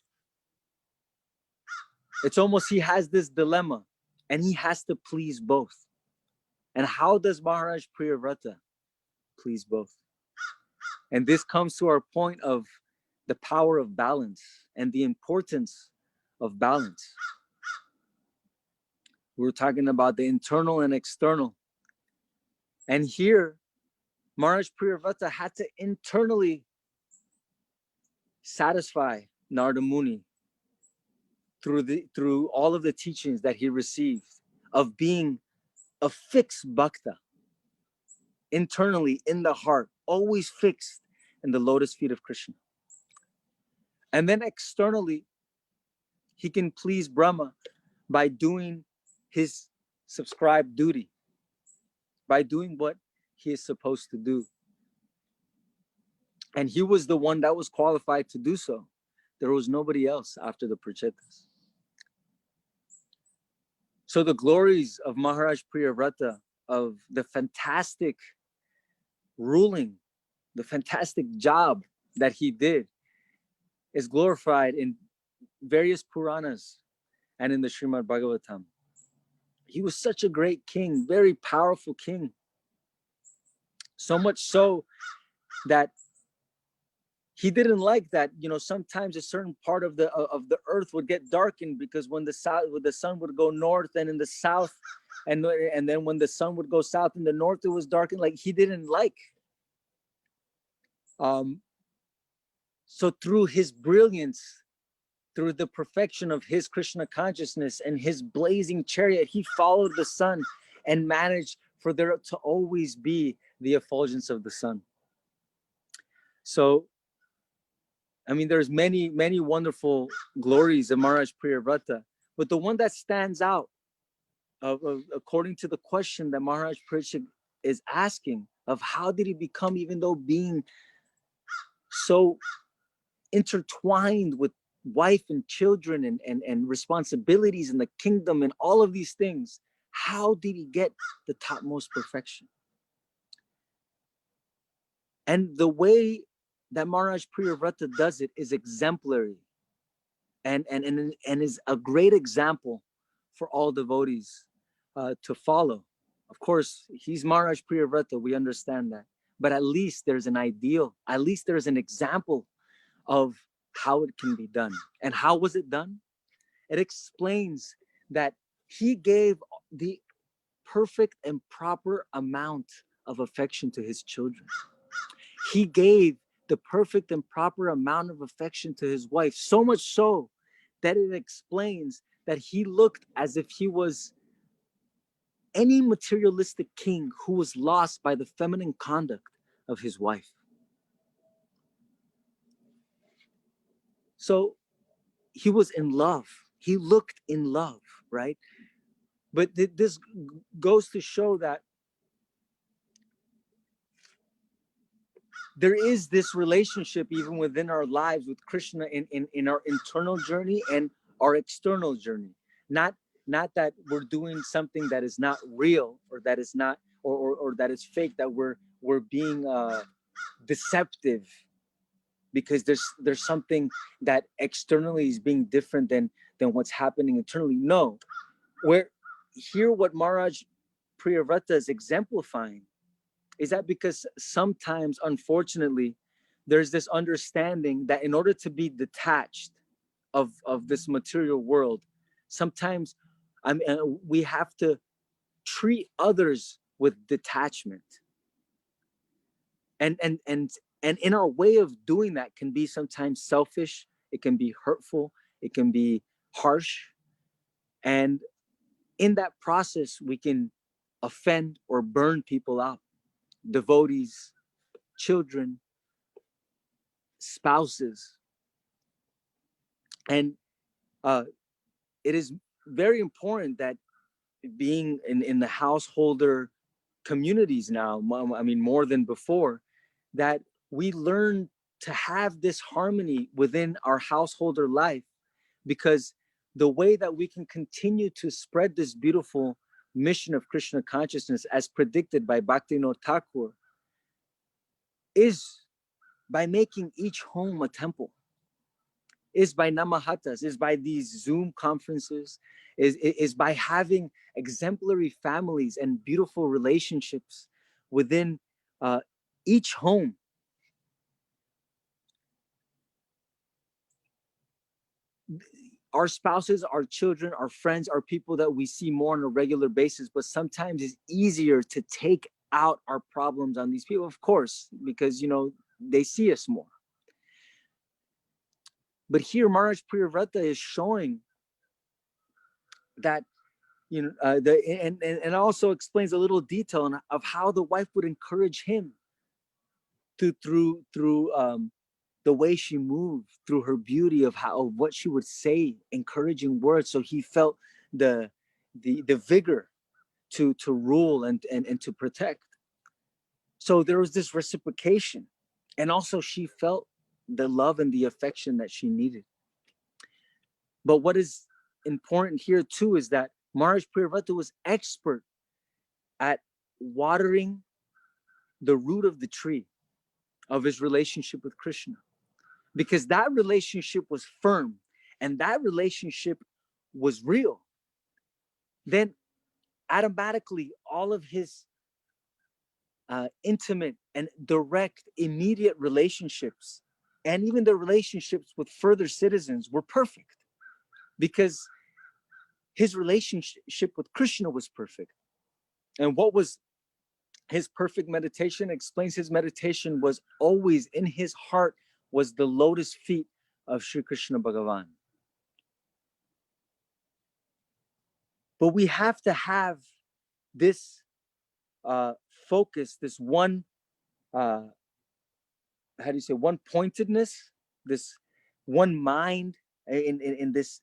it's almost he has this dilemma, and he has to please both. And how does Maharaj Priyavrata please both? And this comes to our point of the power of balance and the importance of balance. We're talking about the internal and external. And here, Maharaj Priyavrata had to internally satisfy Narada Muni through all of the teachings that he received of being a fixed bhakta, internally in the heart, always fixed in the lotus feet of Krishna. And then externally, he can please Brahma by doing his subscribed duty, by doing what he is supposed to do. And he was the one that was qualified to do so. There was nobody else after the Prachetas. So the glories of Maharaj Priyavrata, of the fantastic ruling, the fantastic job that he did, is glorified in various Puranas and in the Srimad Bhagavatam. He was such a great king, very powerful king. So much so that he didn't like that, you know, sometimes a certain part of the earth would get darkened, because when the sun would go north and in the south, and then when the sun would go south in the north, it was darkened. Like, he didn't like. So through his brilliance, through the perfection of his Krishna consciousness and his blazing chariot, he followed the sun and managed for there to always be the effulgence of the sun. So, I mean, there's many, many wonderful glories of Maharaj Priyavrata, but the one that stands out, according to the question that Maharaj Parikshit is asking, of how did he become, even though being so intertwined with wife and children and responsibilities in the kingdom and all of these things, how did he get the topmost perfection? And the way that Maharaj Priyavrata does it is exemplary and is a great example for all devotees to follow. Of course, he's Maharaj Priyavrata, we understand that. But at least there's an ideal, at least there's an example of how it can be done. And how was it done? It explains that he gave the perfect and proper amount of affection to his children. He gave the perfect and proper amount of affection to his wife, so much so that it explains that he looked as if he was any materialistic king who was lost by the feminine conduct of his wife. So he was in love. He looked in love, right? But this goes to show that there is this relationship even within our lives with Krishna in our internal journey and our external journey. Not that we're doing something that is not real, or that is not, or that is fake, that we're being deceptive because there's something that externally is being different than what's happening internally. No, where here what Maharaj Priyavrata is exemplifying is that because sometimes, unfortunately, there's this understanding that in order to be detached of this material world, sometimes we have to treat others with detachment. And And in our way of doing that can be sometimes selfish, it can be hurtful, it can be harsh. And in that process, we can offend or burn people out, devotees, children, spouses. And it is very important that being in the householder communities now, I mean, more than before, that we learn to have this harmony within our householder life, because the way that we can continue to spread this beautiful mission of Krishna consciousness as predicted by Bhaktivinoda Thakur is by making each home a temple, is by namahatas, is by these Zoom conferences, is by having exemplary families and beautiful relationships within each home. Our spouses, our children, our friends are people that we see more on a regular basis, but sometimes it's easier to take out our problems on these people, of course, because, you know, they see us more. But here Maharaj Priyavrata is showing that, you know, and also explains a little detail of how the wife would encourage him through the way she moved, through her beauty, of what she would say, encouraging words, so he felt the vigor to rule and to protect. So there was this reciprocation, and also she felt the love and the affection that she needed. But what is important here too is that Maharaj Priyavrata was expert at watering the root of the tree of his relationship with Krishna, because that relationship was firm and that relationship was real. Then automatically all of his intimate and direct, immediate relationships, and even the relationships with further citizens, were perfect, because his relationship with Krishna was perfect. And what was his perfect meditation? Explains his meditation was always in his heart was the lotus feet of Sri Krishna Bhagavan. But we have to have this focus, this one, how do you say, one pointedness, this one mind, in this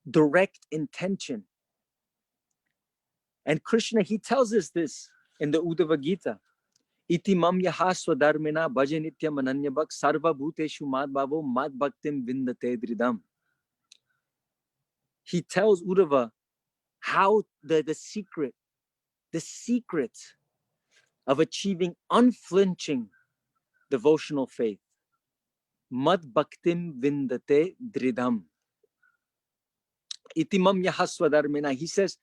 direct intention. And Krishna, he tells us this in the Uddhava Gita. Iti mam yaha swadharmena bhaja nityam ananya bhak sarva bhuteshu mad bhavo mad bhaktim vindate dridam. He tells Uddhava how the secret of achieving unflinching devotional faith. Mad bhaktim vindate dridam. Iti mam yaha swadharmena. He says,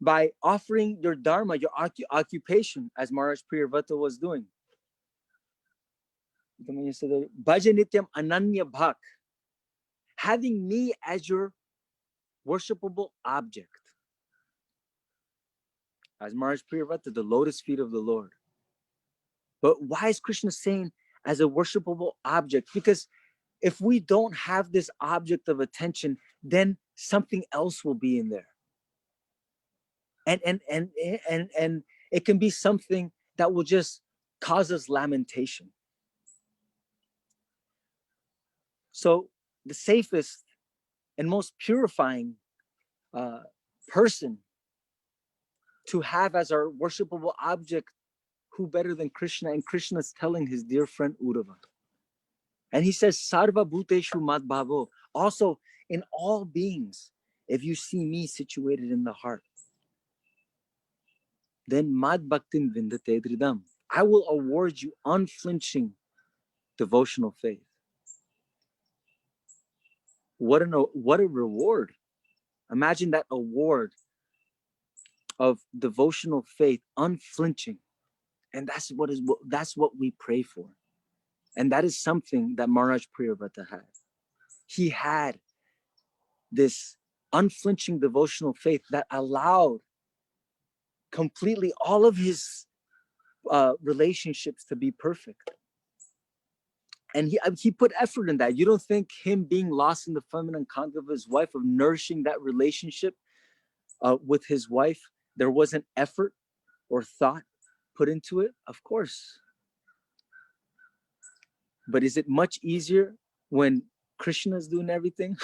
by offering your dharma, your occupation, as Maharaj Priyavrata was doing. Bhaja nityam ananya bhak. Having me as your worshipable object. As Maharaj Priyavrata, the lotus feet of the Lord. But why is Krishna saying as a worshipable object? Because if we don't have this object of attention, then something else will be in there. And it can be something that will just cause us lamentation. So the safest and most purifying person to have as our worshipable object, who better than Krishna? And Krishna is telling his dear friend Uddhava. And he says, Sarva bhuteshu mad bhavo. Also, in all beings, if you see me situated in the heart, then mad bhaktim vindate dridam. I will award you unflinching devotional faith. What a reward. Imagine that award of devotional faith, unflinching. And that's what we pray for. And that is something that Maharaj Priyavrata had. He had this unflinching devotional faith that allowed completely all of his relationships to be perfect. And he put effort in that. You don't think him being lost in the feminine contact of his wife, of nourishing that relationship with his wife, there wasn't effort or thought put into it? Of course. But is it much easier when Krishna's doing everything?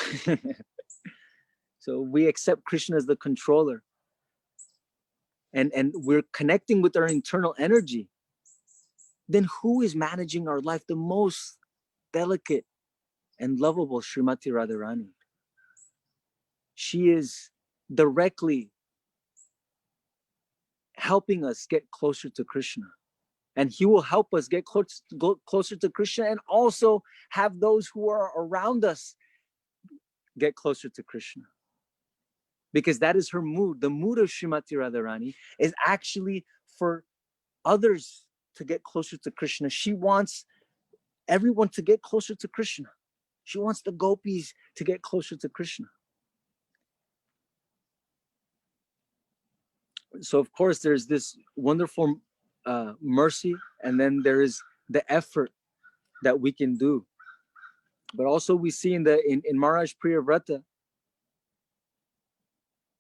So we accept Krishna as the controller. And we're connecting with our internal energy. Then who is managing our life? The most delicate and lovable Srimati Radharani. She is directly helping us get closer to Krishna. And he will help us get closer to Krishna, and also have those who are around us get closer to Krishna. Because that is her mood. The mood of Srimati Radharani is actually for others to get closer to Krishna. She wants everyone to get closer to Krishna. She wants the gopis to get closer to Krishna. So of course there's this wonderful mercy, and then there is the effort that we can do. But also we see in Maharaj Priyavrata,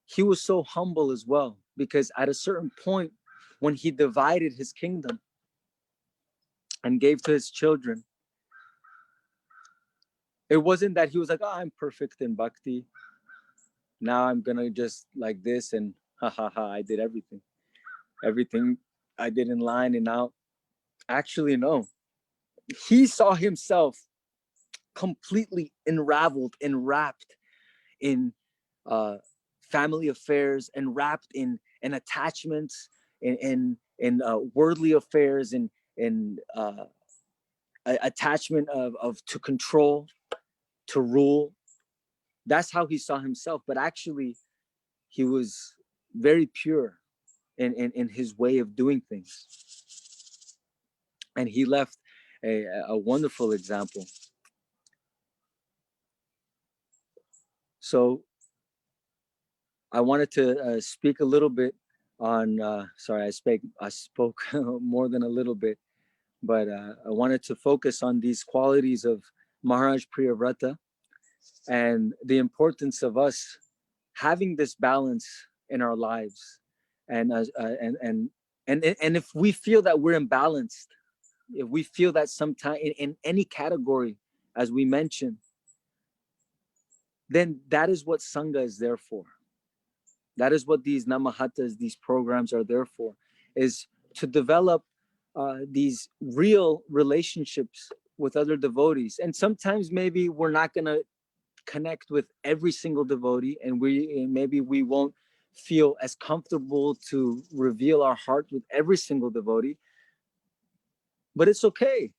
he was so humble as well, because at a certain point when he divided his kingdom and gave to his children, it wasn't that he was like, oh, I'm perfect in bhakti, now I'm gonna just like this, and I did everything I did in line and out. Actually, no. He saw himself completely enraveled, enwrapped in family affairs, enwrapped in attachments, in worldly affairs, in attachment of to control, to rule. That's how he saw himself. But actually, he was very pure in his way of doing things. And he left a wonderful example. So I wanted to speak a little bit on, sorry, I spoke more than a little bit, but I wanted to focus on these qualities of Maharaj Priyavrata and the importance of us having this balance in our lives. And if we feel that we're imbalanced, if we feel that sometime in any category, as we mentioned, then that is what Sangha is there for. That is what these namahatas, these programs are there for, is to develop these real relationships with other devotees. And sometimes maybe we're not going to connect with every single devotee, and maybe we won't feel as comfortable to reveal our heart with every single devotee. But it's okay.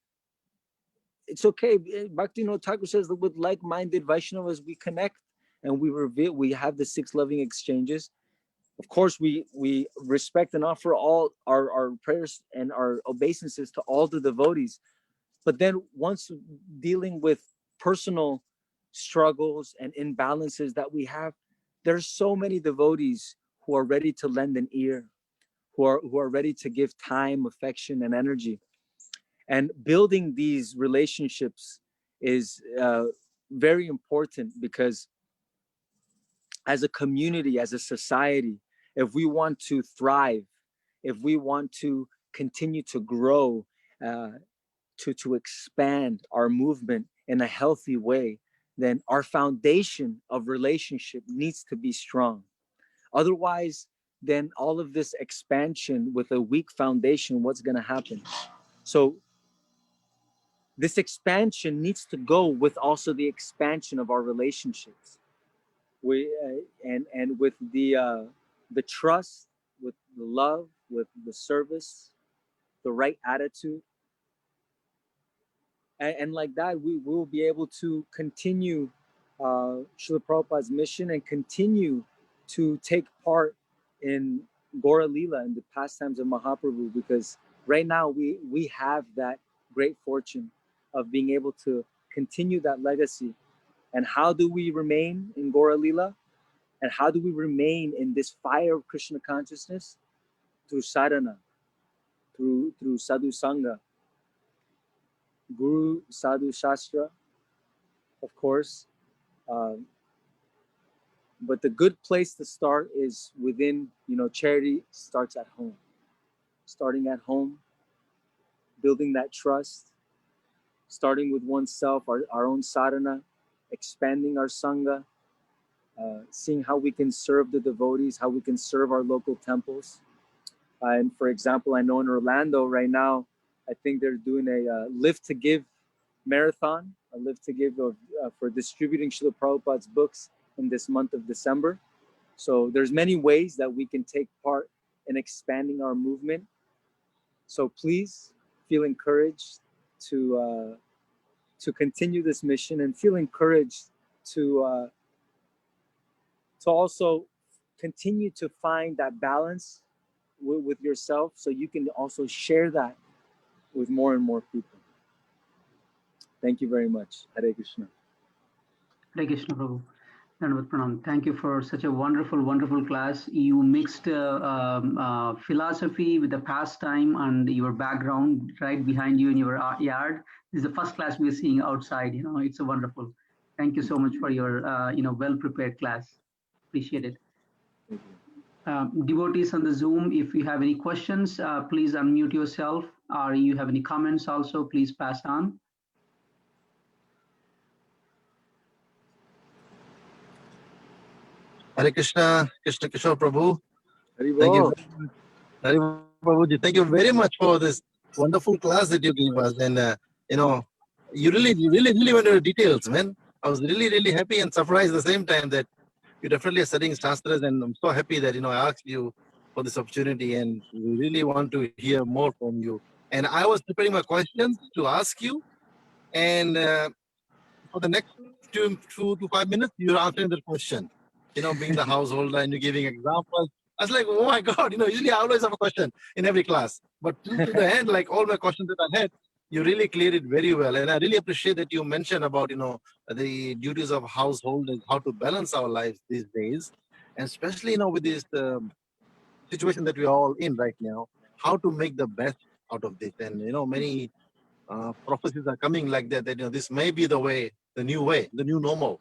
It's okay. Bhaktivinoda Thakur says that with like-minded Vaishnavas, we connect and we have the 6 loving exchanges. Of course, we respect and offer all our prayers and our obeisances to all the devotees. But then once dealing with personal struggles and imbalances that we have, there's so many devotees who are ready to lend an ear, who are ready to give time, affection, and energy. And building these relationships is very important, because as a community, as a society, if we want to thrive, if we want to continue to grow, to expand our movement in a healthy way, then our foundation of relationship needs to be strong. Otherwise, then all of this expansion with a weak foundation, what's going to happen? So this expansion needs to go with also the expansion of our relationships. And with the trust, with the love, with the service, the right attitude, and like that, we will be able to continue Srila Prabhupada's mission and continue to take part in Gora Lila and the pastimes of Mahaprabhu, because right now we have that great fortune of being able to continue that legacy. And how do we remain in Gora Lila? And how do we remain in this fire of Krishna consciousness? Through sadhana, through Sadhu Sangha, Guru, Sadhu, Shastra, of course. But the good place to start is within, charity starts at home. Starting at home, building that trust, starting with oneself, our own sadhana, expanding our sangha, seeing how we can serve the devotees, how we can serve our local temples. And for example, I know in Orlando right now, I think they're doing a Live to Give marathon, a Live to Give for distributing Srila Prabhupada's books in this month of December. So there's many ways that we can take part in expanding our movement. So please feel encouraged to continue this mission, and feel encouraged to also continue to find that balance with yourself, so you can also share that with more and more people. Thank you very much. Hare Krishna. Hare Krishna, Prabhu. Dandavat Pranam. Thank you for such a wonderful, wonderful class. You mixed philosophy with the pastime and your background right behind you in your yard. This is the first class we are seeing outside. It's a wonderful. Thank you so much for your well-prepared class. Appreciate it. Devotees on the Zoom, if you have any questions, please unmute yourself, or you have any comments also, please pass on. Hare Krishna, Krishna Kishore Prabhu. Thank you very much. Prabhuji, thank you very much for this wonderful class that you gave us. And, you really went into details, man. I was really happy and surprised at the same time that you definitely are studying Shastras, and I'm so happy that, I asked you for this opportunity, and we really want to hear more from you. And I was preparing my questions to ask you, and for the next 2 to 5 minutes, you're answering the question. Being the householder and you're giving examples. I was like, oh my God, usually I always have a question in every class. But to the end, like all my questions that I had, you really cleared it very well. And I really appreciate that you mentioned about, the duties of household and how to balance our lives these days. And especially, with this situation that we're all in right now, how to make the best out of this. And, many prophecies are coming like that, this may be the way, the new normal.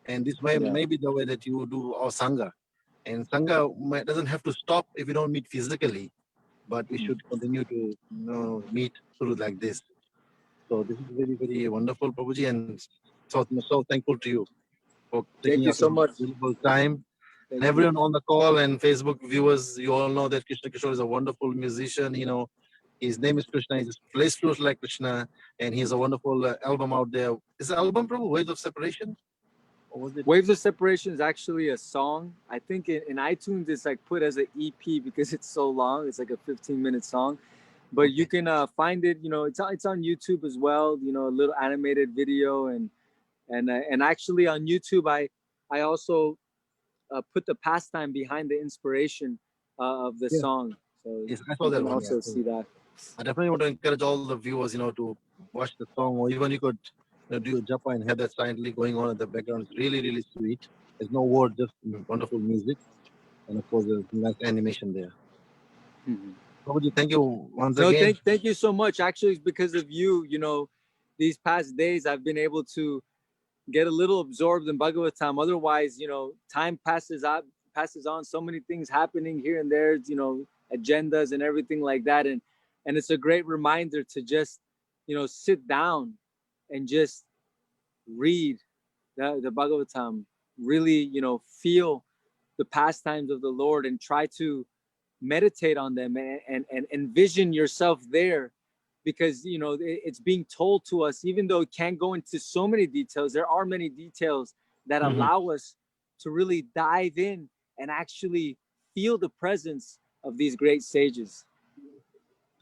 And this may be the way that you do our Sangha. And Sangha doesn't have to stop if we don't meet physically, but we should continue to meet through like this. So this is very, very wonderful, Prabhuji, and so thankful to you for taking you so much. Valuable time. And everyone on the call and Facebook viewers, you all know that Krishna Kishore is a wonderful musician. His name is Krishna. He just plays flute like Krishna, and he has a wonderful album out there. Is the album, Prabhu, Waves of Separation? Or was it? Waves of Separation is actually a song. I think in iTunes it's like put as an EP because it's so long. It's like a 15-minute song, but you can find it. It's on YouTube as well. A little animated video, and actually on YouTube I also put the pastime behind the inspiration of the song. So yes, I saw that one. Also see that. I definitely want to encourage all the viewers, to watch the song, or even you could do a japa and have that silently going on in the background. It's really, really sweet. There's no word, just wonderful music. And of course, there's nice animation there. Prabhuji, thank you once again. Thank you so much. Actually, it's because of you, these past days, I've been able to get a little absorbed in Bhagavatam. Otherwise, time passes on, so many things happening here and there, agendas and everything like that. And it's a great reminder to just, sit down and just read the Bhagavatam, really, feel the pastimes of the Lord and try to meditate on them and envision yourself there, because, it's being told to us, even though it can't go into so many details, there are many details that allow us to really dive in and actually feel the presence of these great sages.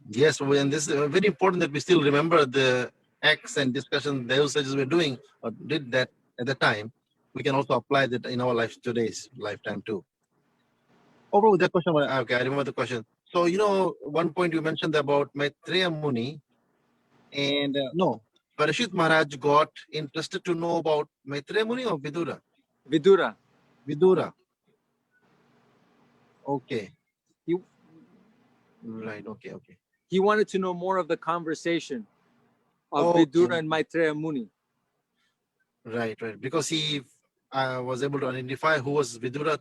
Yes, and this is very important that we still remember the acts and discussions those sages were doing or did that at the time. We can also apply that in our life, today's lifetime too. Over with that question, okay, I remember the question. So, one point you mentioned about Maitreya Muni, and Parashit Maharaj got interested to know about Maitreya Muni or Vidura? Vidura. Okay. Right, okay. he wanted to know more of the conversation of Okay. Vidura and Maitreya Muni. Right, right. Because he was able to identify who was Vidura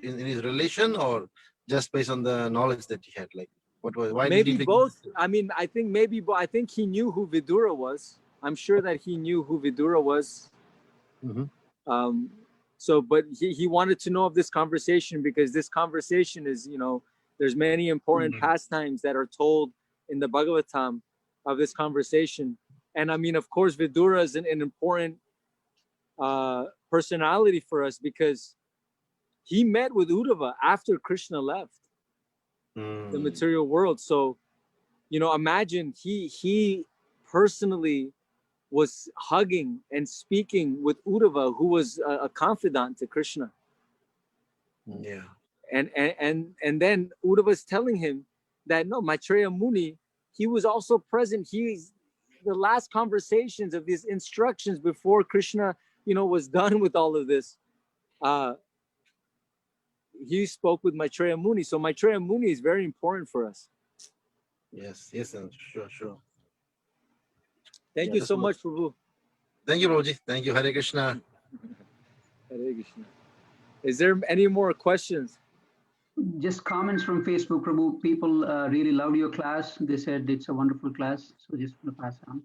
in his relation, or just based on the knowledge that he had. Like, what was? Why Maybe did he? both. I mean, I think maybe. I think he knew who Vidura was. I'm sure that he knew who Vidura was. Mm-hmm. So, but he wanted to know of this conversation because this conversation is, you know, there's many important pastimes that are told in the Bhagavatam of this conversation. And I mean, of course, Vidura is an important personality for us because he met with Uddhava after Krishna left the material world. So, you know, imagine he personally was hugging and speaking with Uddhava, who was a confidant to Krishna. Yeah. And then Uddhava's telling him that no, Maitreya Muni, he was also present. He's the last conversations of these instructions before Krishna, you know, was done with all of this. He spoke with Maitreya Muni. So Maitreya Muni is very important for us. Yes, yes, sure. Thank you so much, Prabhu. Thank you, Prabhuji. Thank you. Hare Krishna. Hare Krishna. Is there any more questions? Just comments from Facebook, Prabhu. People really loved your class. They said it's a wonderful class. So just want to pass it on.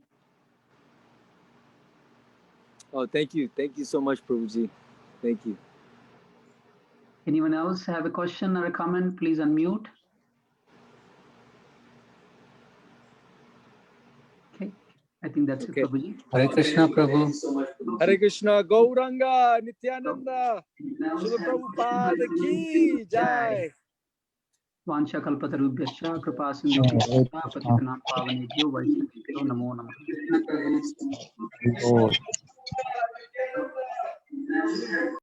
Oh, thank you. Thank you so much, Prabhuji. Thank you. Anyone else have a question or a comment? Please unmute. Okay, I think that's it, Prabhuji. Hare Krishna, Prabhu. Hare Krishna, Gauranga, Nityananda, Srila Prabhupada ki jai. Vancha kalpatarubhyascha kripa sindhubhyascha patitanam pavanebhyo vaishnavibhyo namo namah.